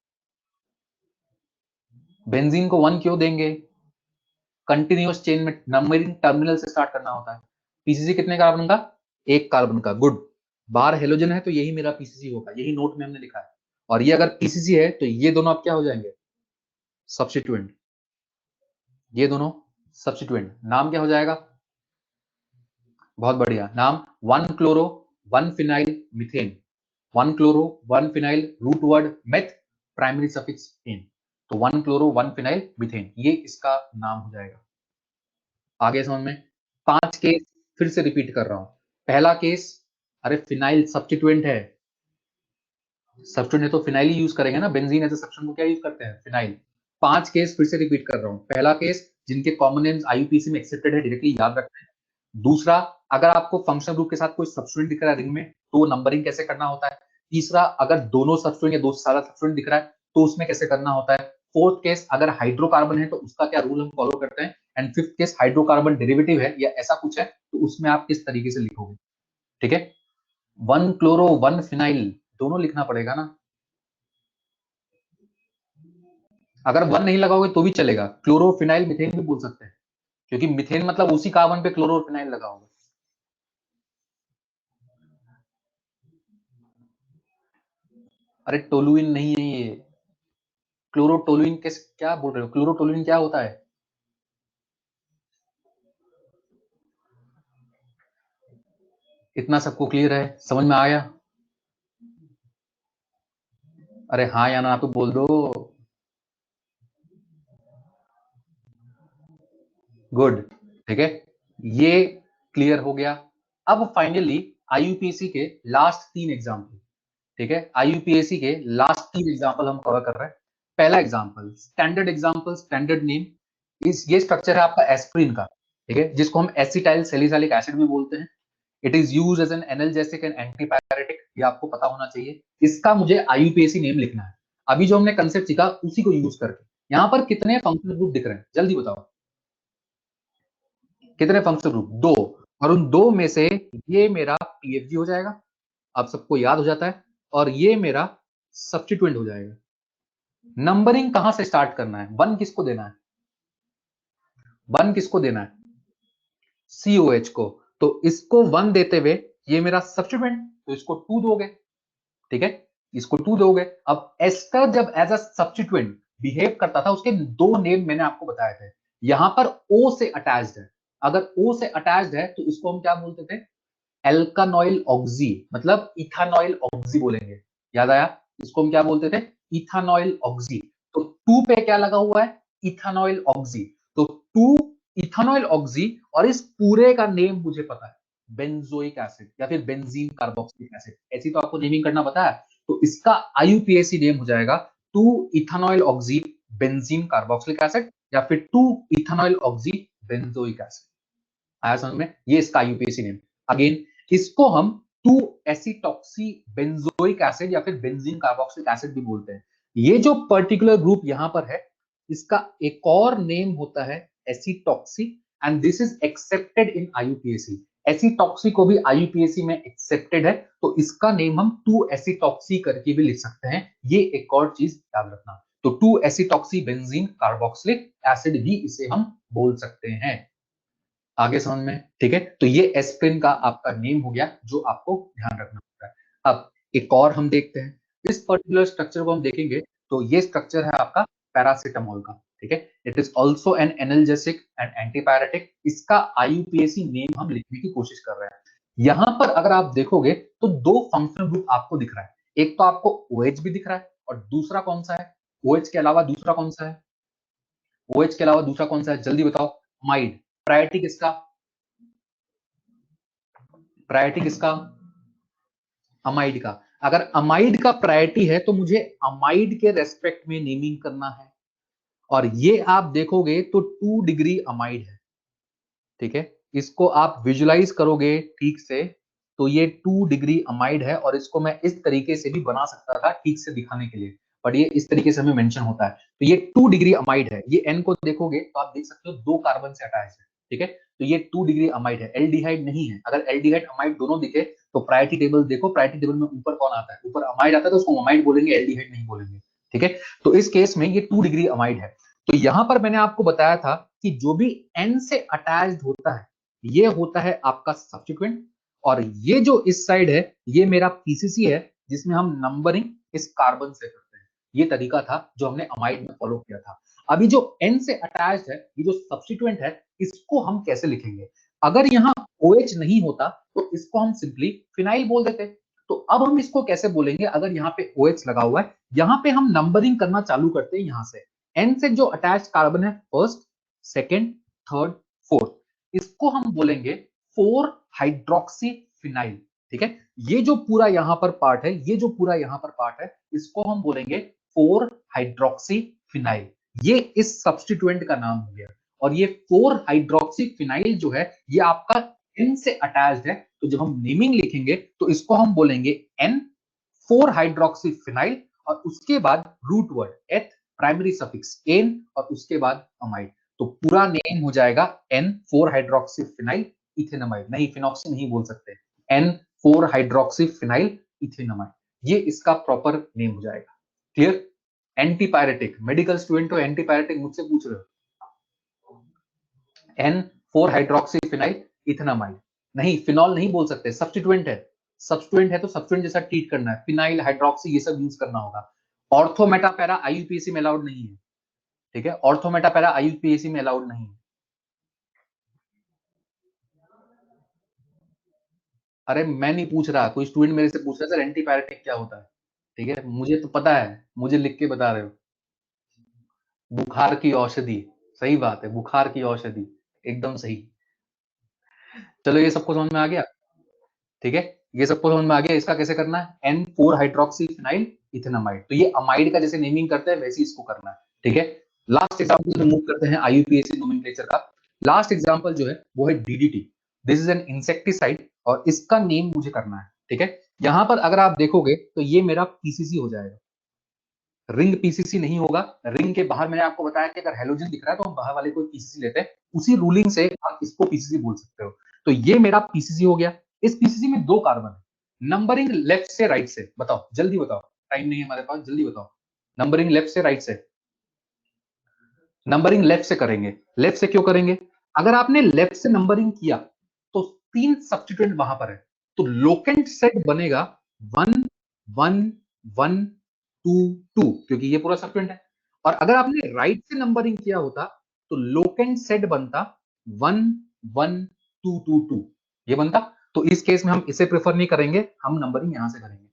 बेंजीन को 1 क्यों देंगे, कंटिन्यूअस चेन में नंबरिंग टर्मिनल से स्टार्ट करना होता है। पीसीसी कितने कार्बन का, 1 कार्बन का, गुड, बाहर हेलोजन है तो यही मेरा पीसीसी होगा, यही नोट में हमने लिखा है। और ये अगर पीसीसी है तो ये दोनों अब क्या हो जाएंगे, सब्स्टिट्यूएंट, ये दोनों सब्स्टिट्यूएंट। नाम क्या हो जाएगा, बहुत बढ़िया नाम, 1 chloro 1 phenyl methane, 1 chloro 1 phenyl root word meth, primary suffix ane, तो 1 क्लोरो 1 फिनाइल मिथेन, ये इसका नाम हो जाएगा। आगे समझ में, 5 केस फिर से रिपीट कर रहा हूं। पहला केस, अरे फिनाइल सब्स्टिट्यूएंट है, सब्स्टिट्यूएंट है तो फिनाइल ही यूज करेंगे ना, बेंजीन एज अ सब्स्टिट्यूएंट को क्या यूज करते हैं, फिनाइल। 5 केस फिर से रिपीट कर रहा हूं। पहला केस, जिनके कॉमन नेम्स आईयूपीएसी में एक्सेप्टेड है, डायरेक्टली याद रखना है। दूसरा, अगर आपको फंक्शनल ग्रुप के साथ कोई सब्स्टिट्यूएंट दिख रहा है रिंग में तो नंबरिंग कैसे करना होता है। तीसरा, अगर दोनों सब्स्टिट्यूएंट या दो से ज्यादा सब्स्टिट्यूएंट दिख रहा है तो उसमें कैसे करना होता है। फोर्थ केस, अगर हाइड्रोकार्बन है तो उसका क्या रूल हम फॉलो करते हैं। And fifth case, hydrocarbon derivative है या ऐसा कुछ है तो उसमें आप किस तरीके से लिखोगे। ठीक है, 1 क्लोरो 1 फिनाइल दोनों लिखना पड़ेगा ना। अगर 1 नहीं लगाओगे तो भी चलेगा, क्लोरोफिनाइल मिथेन भी बोल सकते हैं, क्योंकि मिथेन मतलब उसी कार्बन पे क्लोरोफिनाइल लगा होगा। अरे टोलुइन नहीं है ये, क्लोरोटोलुइन के क्या बोल रहे हो, क्लोरोटोलुइन क्या होता है। इतना सबको क्लियर है, समझ में आया। अरे हाँ या ना तो बोल दो। गुड, ठीक है, ये क्लियर हो गया। अब फाइनली आईयूपीएसी के लास्ट 3 एग्जाम्पल, ठीक है, आईयूपीएसी के लास्ट 3 एग्जाम्पल हम कवर कर रहे हैं। पहला example, standard example, standard name, इस ये स्ट्रक्चर है आपका एस्प्रिन का, ठीक है, जिसको हम एसिटाइल सैलिसाइलिक एसिड भी बोलते हैं। It is use as an analgesic and antipyretic, ये आपको पता होना चाहिए। इसका मुझे आईयूपीएसी नेम लिखना है। अभी जो हमने कंसेप्ट सीखा उसी को यूज करके। यहाँ पर कितने फंक्शनल ग्रुप दिख रहे हैं जल्दी बताओ, कितने फंक्शनल ग्रुप, 2। और उन 2 में से ये मेरा पीएफजी हो जाएगा, आप सबको याद हो जाता है, और ये मेरा सब्स्टिट्यूएंट हो जाएगा। नंबरिंग कहां से स्टार्ट करना है, 1 किसको देना है, 1 किसको देना है, COH को। तो इसको 1 देते हुए ये मेरा सब्स्टिट्यूएंट, तो इसको 2 दोगे, ठीक है, इसको 2 दोगे। अब एस्टर जब एज अ सब्स्टिट्यूएंट बिहेव करता था उसके 2 नेम मैंने आपको बताए थे। यहां पर O से अटैच्ड है, अगर O से अटैच्ड है तो इसको हम क्या बोलते थे, एल्कानॉइल ऑक्सी, मतलब इथानॉइल ऑक्सी बोलेंगे। याद आया, इसको हम क्या बोलते थे, इथानॉइल ऑक्सी। तो 2 पे क्या लगा हुआ है, इथानॉइल ऑक्सी। तो 2 इथानॉइल ऑक्सी, और इस पूरे का नेम मुझे पता है, बेंजोइक एसिड या फिर बेंजीन कार्बोक्सिलिक एसिड, ऐसी तो आपको नेमिंग करना पता है। तो इसका आईयूपीएसी नेम हो जाएगा 2 इथानॉइल ऑक्सी बेंजीन कार्बोक्सिलिक एसिड, या फिर 2 इथानॉइल ऑक्सी बेंजोइक एसिड। आया समझ में, ये इसका आईयूपीएसी नेम। अगेन इसको हम 2 एसिटॉक्सी बेंजोइक एसिड या फिर बेंजीन कार्बोक्सिलिक एसिड भी बोलते हैं। ये जो पर्टिकुलर ग्रुप यहां पर है इसका एक और नेम होता है acetoxy, and this is accepted in IUPAC. Acetoxy को भी आईयूपीएसी में एक्सेप्टेड है, तो इसका नेम हम 2 एसिटॉक्सी करके भी लिख सकते हैं। ये एक और चीज याद रखना, तो 2 एसिटॉक्सी बेंजीन कार्बोक्सिलिक एसिड भी इसे हम बोल सकते हैं। आगे समझ में, ठीक है, तो ये एस्प्रिन का आपका नेम हो गया जो आपको ध्यान रखना होता है। अब एक और हम देखते हैं, इस पर्टिकुलर स्ट्रक्चर को हम देखेंगे तो ये स्ट्रक्चर है आपका पैरासिटामोल का, ठीक है। It is also an analgesic and antipyretic. इसका आईयूपीएसी नेम हम लिखने की कोशिश कर रहे हैं। यहां पर अगर आप देखोगे तो 2 फंक्शनल ग्रुप आपको दिख रहा है, एक तो आपको OH भी दिख रहा है, और दूसरा कौन सा है, OH के अलावा दूसरा कौन सा है, OH के अलावा दूसरा कौन सा है, जल्दी बताओ। अमाइड, प्रायोरिटी किसका, प्रायोरिटी किसका, अमाइड का। अगर अमाइड का प्रायोरिटी है तो मुझे अमाइड के रेस्पेक्ट में नेमिंग करना है, और ये आप देखोगे तो 2 डिग्री अमाइड है, ठीक है। इसको आप विजुलाइज करोगे ठीक से तो ये 2 डिग्री अमाइड है, और इसको मैं इस तरीके से भी बना सकता था ठीक से दिखाने के लिए, बट ये इस तरीके से हमें मेंशन होता है। तो ये 2 डिग्री अमाइड है, ये N को देखोगे तो आप देख सकते हो 2 कार्बन से अटैच है, ठीक है। तो ये 2 डिग्री अमाइड है, एल्डिहाइड नहीं है। अगर एल्डिहाइड अमाइड दोनों दिखे तो प्रायोरिटी टेबल देखो, प्रायोरिटी टेबल में ऊपर कौन आता है, ऊपर अमाइड आता है, तो उसको अमाइड बोलेंगे, एल्डिहाइड नहीं बोलेंगे, ठीक है। तो इस केस में ये 2 डिग्री अमाइड है। तो यहां पर मैंने आपको बताया था कि जो भी N से अटैच्ड होता है ये होता है आपका सब्स्टिट्यूएंट, और ये जो इस साइड है ये मेरा पीसीसी है, जिसमें हम नंबरिंग इस कार्बन से करते हैं। ये तरीका था जो हमने अमाइड में फॉलो किया था। अभी जो N से अटैच्ड है, ये जो सब्स्टिट्यूएंट है, इसको हम कैसे लिखेंगे। अगर यहाँ OH नहीं होता तो इसको हम सिंपली फिनाइल बोल देते। तो अब हम इसको कैसे बोलेंगे, अगर यहाँ पे OH लगा हुआ है, यहाँ पे हम नंबरिंग करना चालू करते हैं। यहां से N से जो अटैच कार्बन है, फर्स्ट, सेकेंड, थर्ड, फोर्थ, इसको हम बोलेंगे 4 हाइड्रोक्सी फिनाइल, ठीक है। ये जो पूरा यहां पर पार्ट है, ये जो पूरा यहां पर पार्ट है, इसको हम बोलेंगे 4 हाइड्रोक्सी फिनाइल। ये इस सब्स्टिट्यूएंट का नाम हो गया। और ये 4 हाइड्रोक्सी फिनाइल जो है ये आपका N से अटैच्ड है, तो जब हम नेमिंग लिखेंगे तो इसको हम बोलेंगे N 4 हाइड्रोक्सी फिनाइल और उसके बाद रूट वर्ड एथ प्राइमरी सफिक्स एन और उसके बाद अमाइड। तो पूरा नेम हो जाएगा N 4 हाइड्रोक्सी फिनाइल इथेनमाइड, नहीं फिनॉक्सी नहीं बोल सकते, N 4 हाइड्रोक्सी फिनाइल इथेनमाइड, ये इसका प्रॉपर नेम हो जाएगा। क्लियर? एंटीपायरेटिक, मेडिकल स्टूडेंट हो, एंटीपायरेटिक मुझसे पूछ रहे हो, N 4 हाइड्रोक्सी फिनाइल इथेनामाइड, नहीं फिनॉल नहीं बोल सकते, सब्स्टिट्यूएंट है, सब्स्टिट्यूएंट है तो सब्स्टिट्यूएंट जैसा ट्रीट करना है, फिनाइल हाइड्रोक्सी ये सब यूज करना होगा। ऑर्थोमेटापैरा आईयूपीएसी में अलाउड नहीं है, ठीक है, ऑर्थोमेटापैरा आईयूपीएसी में अलाउड नहीं है। अरे मैं नहीं पूछ रहा, कोई स्टूडेंट मेरे से पूछ रहा है सर एंटीपायरेटिक क्या होता है, ठीक है, मुझे तो पता है, मुझे लिख के बता रहे हो। बुखार की औषधि, सही बात है, बुखार की औषधि, एकदम सही। चलो ये सबको समझ में आ गया, ठीक है, ये सबको समझ में आ गया। इसका कैसे करना है, N4 हाइड्रोक्सी फिनाइल इथेनामाइड, तो ये अमाइड का जैसे नेमिंग करते हैं वैसे इसको करना है, ठीक है। लास्ट एग्जांपल में मूव करते हैं आईयूपीएसी नोमेनक्लेचर का। लास्ट एग्जांपल जो है वो है DDT, this is an insecticide और इसका नेम मुझे करना है, ठीक है। यहां पर अगर आप देखोगे तो ये मेरा पीसीसी हो जाएगा, रिंग पीसीसी नहीं होगा। रिंग के बाहर मैंने आपको बताया कि अगर हेलोजन दिख रहा है तो हम बाहर वाले को पीसीसी लेते हैं, उसी रूलिंग से आप इसको पीसीसी बोल सकते हो। तो ये मेरा पीसीसी हो गया। इस पीसीसी में 2 कार्बन है, नंबरिंग लेफ्ट से राइट से, बताओ जल्दी बताओ, टाइम नहीं है हमारे पास, जल्दी बताओ। नंबरिंग लेफ्ट से राइट से, नंबरिंग लेफ्ट से करेंगे। लेफ्ट से क्यों करेंगे, अगर आपने लेफ्ट से नंबरिंग किया तो 3 सब्स्टिट्यूएंट वहां पर है, तो लोकेंट सेट बनेगा 1 1 1 2 2, क्योंकि ये पूरा सब्स्टिट्यूएंट है। और अगर आपने राइट से नंबरिंग किया होता तो लोकेंट सेट बनता 1 1 2 2 2, ये बनता। तो इस केस में हम इसे प्रेफर नहीं करेंगे, हम नंबरिंग यहां से करेंगे,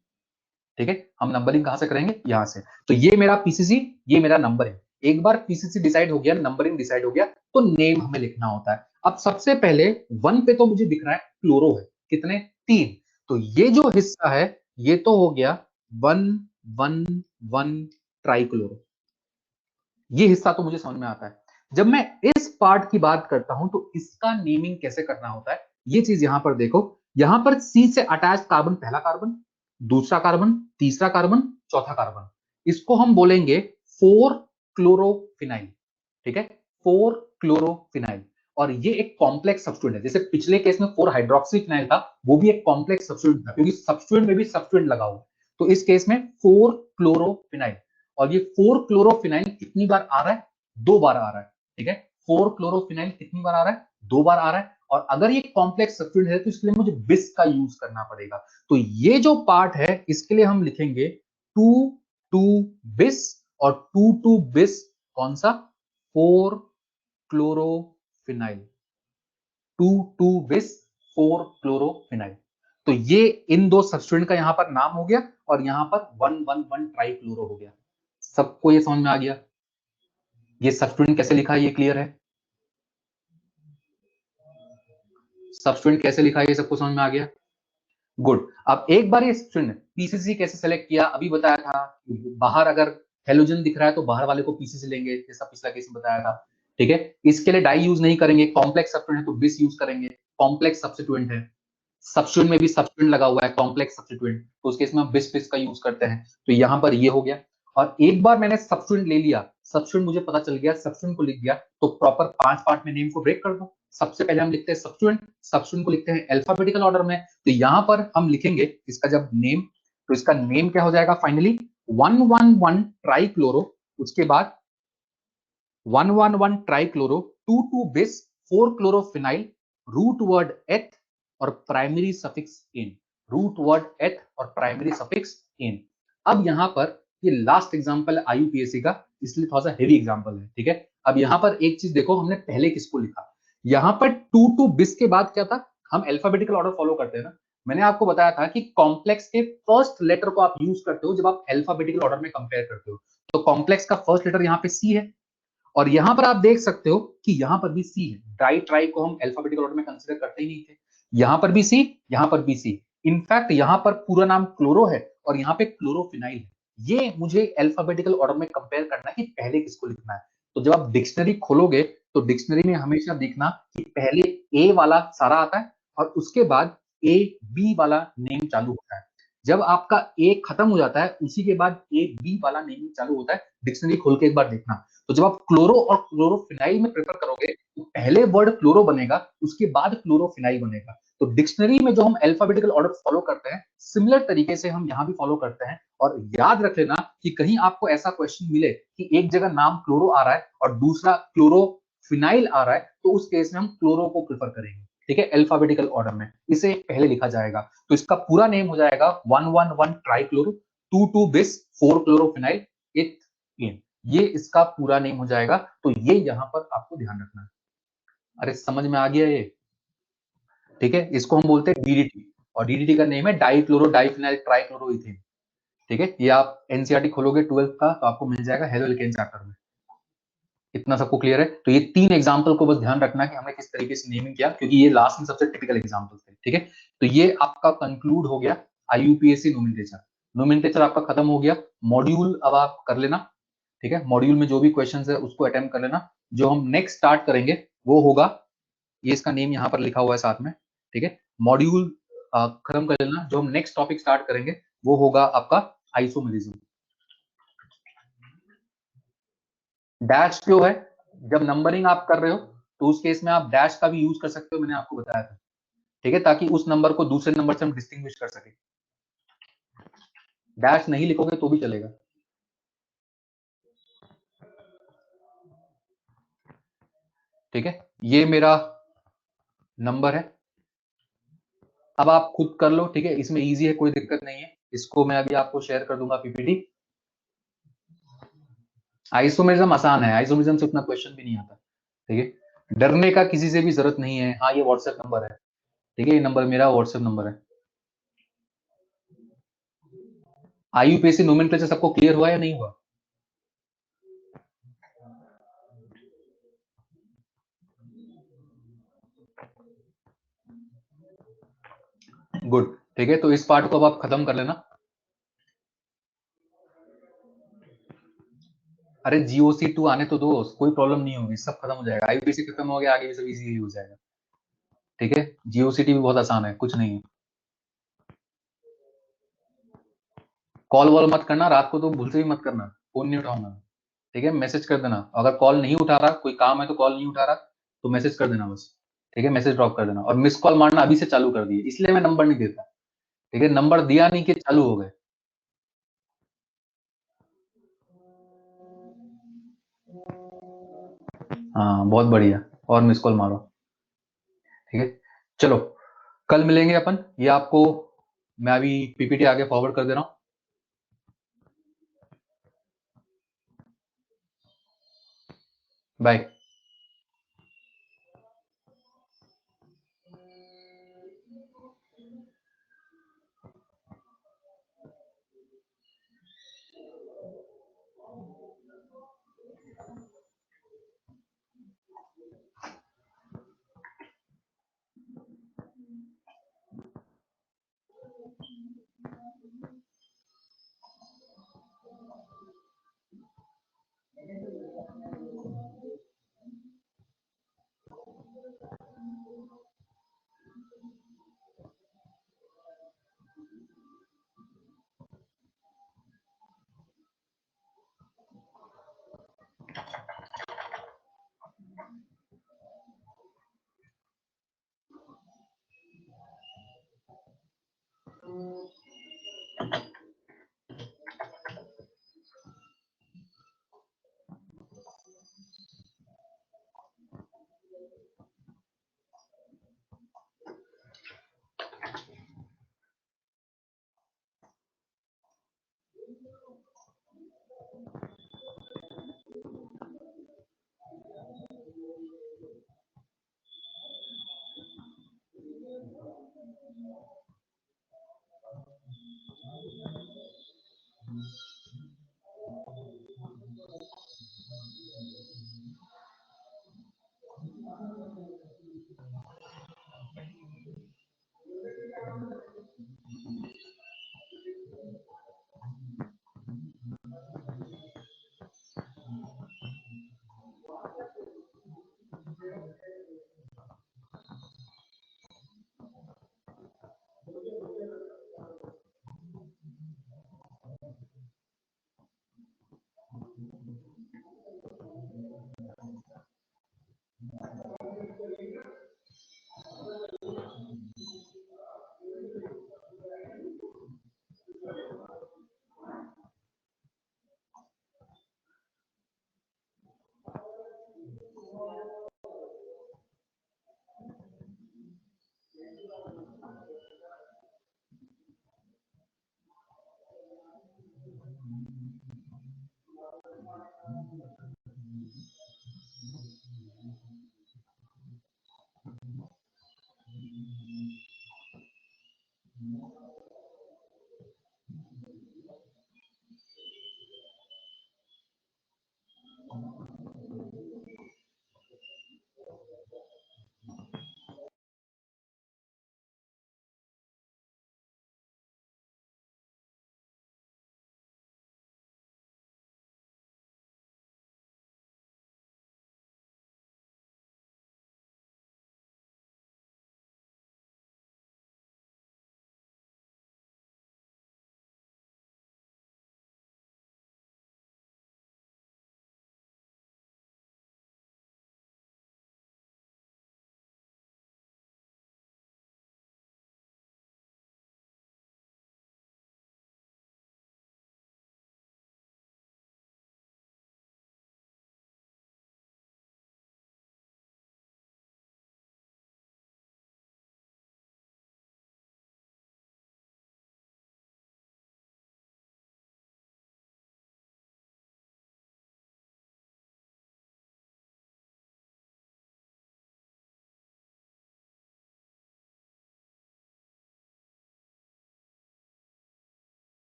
ठीक है, हम नंबरिंग कहां से करेंगे, यहां से। तो ये मेरा पीसीसी, ये मेरा नंबर है। एक बार पीसीसी डिसाइड हो गया, नंबरिंग डिसाइड हो गया, तो नेम हमें लिखना होता है। अब सबसे पहले 1 पे तो मुझे दिख रहा है क्लोरो है, कितने, 3, तो ये जो हिस्सा है ये तो हो गया 1 1 1 ट्राइक्लोरो, ये हिस्सा तो मुझे समझ में आता है। जब मैं इस पार्ट की बात करता हूं तो इसका नेमिंग कैसे करना होता है, ये चीज यहां पर देखो। यहां पर सी से अटैच कार्बन, पहला कार्बन, दूसरा कार्बन, तीसरा कार्बन, चौथा कार्बन, इसको हम बोलेंगे 4 क्लोरोफिनाइल, ठीक है, 4 क्लोरोफिनाइल। और ये एक कॉम्प्लेक्स सब्स्टिट्यूएंट है, जैसे पिछले केस में 4 हाइड्रोक्सी फिनाइल था, वो भी एक कॉम्प्लेक्स सब्स्टिट्यूएंट था, क्योंकि सब्स्टिट्यूएंट में भी सब्स्टिट्यूएंट लगा हुआ। तो इस केस में 4 क्लोरोफिनाइल, और ये 4 क्लोरोफिनाइल कितनी बार आ रहा है, 2 बार आ रहा है, ठीक है, 4 क्लोरोफिनाइल कितनी बार आ रहा है, 2 बार आ रहा है। और अगर ये कॉम्प्लेक्स सब्स्टिट्यूएंट है तो इसके लिए मुझे बिस का यूज करना पड़ेगा। तो ये जो पार्ट है इसके लिए हम लिखेंगे 2 2 बिस, और 2 2 बिस कौन सा, 4 क्लोरोफिनाइल, 2 2 बिस 4 क्लोरोफिनाइल। तो ये इन दो सब्स्टिट्यूएंट का यहां पर नाम हो गया, और यहां पर 1 1 1 ट्राइक्लोरो हो गया। सबको ये समझ में आ गया, ये सब्स्टिट्यूएंट कैसे लिखा है ये क्लियर है, सब्स्टिट्यूएंट कैसे लिखा है ये सबको समझ में आ गया, गुड। अब एक बार ये सब्स्टिट्यूएंट पीसीसी कैसे सेलेक्ट किया, अभी बताया था, बाहर अगर हेलोजन दिख रहा है तो बाहर वाले को पीसीसी लेंगे, जैसा पिछला केस में बताया था, ठीक है। इसके लिए डाई यूज नहीं करेंगे, कॉम्प्लेक्स सब्स्टिट्यूएंट है तो बिस यूज करेंगे, कॉम्प्लेक्स सब्स्टिट्यूएंट है, सब्स्टिट्यूएंट में भी सब्स्टिट्यूएंट लगा हुआ है, कॉम्प्लेक्स सब्स्टिट्यूएंट, तो उसके इसमें हम बिस बिस का यूज करते हैं। तो यहां पर ये हो गया। और एक बार मैंने सब्स्टिट्यूएंट ले लिया, सब्स्टिट्यूएंट मुझे पता चल गया, सब्स्टिट्यूएंट को लिख दिया, तो प्रॉपर 5 पार्ट में नेम को ब्रेक कर दो। सबसे पहले हम लिखते हैं सब्स्टिट्यूएंट, सब्स्टिट्यूएंट को लिखते हैं अल्फाबेटिकल ऑर्डर में। तो यहां पर हम लिखेंगे इसका जब नेम, तो इसका नेम क्या हो जाएगा फाइनली, 111 ट्राइक्लोरो, उसके बाद 111 ट्राइक्लोरो, 22 बिस, 4 क्लोरोफिनाइल, रूट वर्ड एथ और प्राइमरी सफिक्स इन, रूट वर्ड एथ और प्राइमरी सफिक्स इन। अब यहां पर ये लास्ट एग्जांपल है आईयूपीएससी का, इसलिए थोड़ा सा हेवी एग्जांपल है, ठीक है। अब यहां पर एक चीज देखो, हमने पहले किसको लिखा, यहां पर 22 बिस के बाद क्या था, हम अल्फाबेटिकल ऑर्डर फॉलो करते हैं ना। मैंने आपको बताया था कि कॉम्प्लेक्स के फर्स्ट लेटर को आप यूज करते हो जब आप अल्फाबेटिकल ऑर्डर में कंपेयर करते हो। तो कॉम्प्लेक्स का फर्स्ट लेटर यहाँ पे सी है, और यहां पर आप देख सकते हो कि यहां पर भी सी है, डाई ट्राई को हम अल्फाबेटिकल ऑर्डर में कंसीडर करते ही नहीं थे, यहां पर भी सी, यहां पर भी सी। इनफैक्ट यहां पर पूरा नाम क्लोरो है और यहां पे क्लोरोफिनाइल है। ये मुझे अल्फाबेटिकल ऑर्डर में कंपेयर करना है कि पहले किसको लिखना है। तो जब आप डिक्शनरी खोलोगे तो डिक्शनरी में हमेशा देखना कि पहले ए वाला सारा आता है और उसके बाद ए बी वाला नेम चालू होता है। जब आपका ए खत्म हो जाता है उसी के बाद ए बी वाला नेम चालू होता है। डिक्शनरी खोल के एक बार देखना। तो जब आप क्लोरो और क्लोरोफिनाइल में प्रेफर करोगे तो पहले वर्ड क्लोरो बनेगा, उसके बाद क्लोरोफिनाइल बनेगा। तो डिक्शनरी में जो हम अल्फाबेटिकल ऑर्डर फॉलो करते हैं, सिमिलर तरीके से हम यहाँ भी फॉलो करते हैं। और याद रख लेना कि कहीं आपको ऐसा क्वेश्चन मिले कि एक जगह नाम क्लोरो आ रहा है और दूसरा क्लोरोफिनाइल आ रहा है, तो उस केस में हम क्लोरो को प्रेफर करेंगे। ठीक है, अल्फाबेटिकल ऑर्डर में इसे पहले लिखा जाएगा। तो इसका पूरा नेम हो जाएगा 111 ट्राइक्लोरो, 22 बिस, 4 क्लोरोफिनाइल, एन। ये इसका पूरा नेम हो जाएगा। तो ये यहां पर आपको ध्यान रखना है। अरे समझ में आ गया ये? ठीक है, इसको हम बोलते हैं डीडीटी, और डीडीटी का नेम है डाइक्लोरो डाइफिनाइल ट्राइक्लोरोइथेन। ठीक है, ये आप एनसीईआरटी खोलोगे 12th का तो आपको मिल जाएगा हेलो एल्केन चैप्टर में। इतना सबको क्लियर है? तो ये 3 एग्जाम्पल को बस ध्यान रखना कि हमने किस तरीके से नेमिंग किया, क्योंकि ये लास्ट में सबसे टिपिकल एग्जाम्पल थे। ठीक है, तो ये आपका कंक्लूड हो गया आईयूपीएससी नोमेनक्लेचर। नोमेनक्लेचर आपका खत्म हो गया। मॉड्यूल अब आप कर लेना। ठीक है, मॉड्यूल में जो भी क्वेश्चन है उसको अटेम्प्ट कर लेना। जो हम नेक्स्ट स्टार्ट करेंगे वो होगा, ये इसका नेम यहाँ पर लिखा हुआ है साथ में। ठीक है, मॉड्यूल खत्म कर लेना। जो हम नेक्स्ट टॉपिक स्टार्ट करेंगे वो होगा आपका आइसोमेरिज्म। डैश क्यों है? जब नंबरिंग आप कर रहे हो तो उस केस में आप डैश का भी यूज कर सकते हो, मैंने आपको बताया था। ठीक है, ताकि उस नंबर को दूसरे नंबर से हम डिस्टिंग्विश कर सके। डैश नहीं लिखोगे तो भी चलेगा। ठीक है, ये मेरा नंबर है। अब आप खुद कर लो। ठीक है, इसमें इजी है, कोई दिक्कत नहीं है। इसको मैं अभी आपको शेयर कर दूंगा पीपीटी। आइसोमेरिज्म आसान है, आइसोमेरिज्म से उतना क्वेश्चन भी नहीं आता। ठीक है, डरने का किसी से भी जरूरत नहीं है। हाँ, ये व्हाट्सएप नंबर है। ठीक है, ये नंबर मेरा व्हाट्सएप नंबर है। आईयूपीएससी नोमेनक्लेचर सबको क्लियर हुआ या नहीं हुआ? गुड। ठीक है, तो इस पार्ट को अब आप खत्म कर लेना। अरे GOC2 आने तो दो, कोई प्रॉब्लम नहीं होगी, सब खत्म हो जाएगा। आईयूपीएससी खत्म हो गया, आगे भी सब इजीली हो जाएगा। ठीक है, GOCT भी बहुत आसान है, कुछ नहीं है। कॉल वॉल मत करना, रात को तो भूल से भी मत करना, फोन नहीं उठाऊंगा। ठीक है, मैसेज कर देना। अगर कॉल नहीं उठा रहा, कोई काम है तो कॉल नहीं उठा रहा तो मैसेज कर देना बस। ठीक है, मैसेज ड्रॉप कर देना। और मिस कॉल मारना अभी से चालू कर दिए, इसलिए मैं नंबर नहीं देता। ठीक है, नंबर दिया नहीं कि चालू हो गए। हाँ, बहुत बढ़िया। और मिस कॉल मारो। ठीक है, चलो कल मिलेंगे अपन। ये आपको मैं अभी पीपीटी आगे फॉरवर्ड कर दे रहा हूँ। बाय।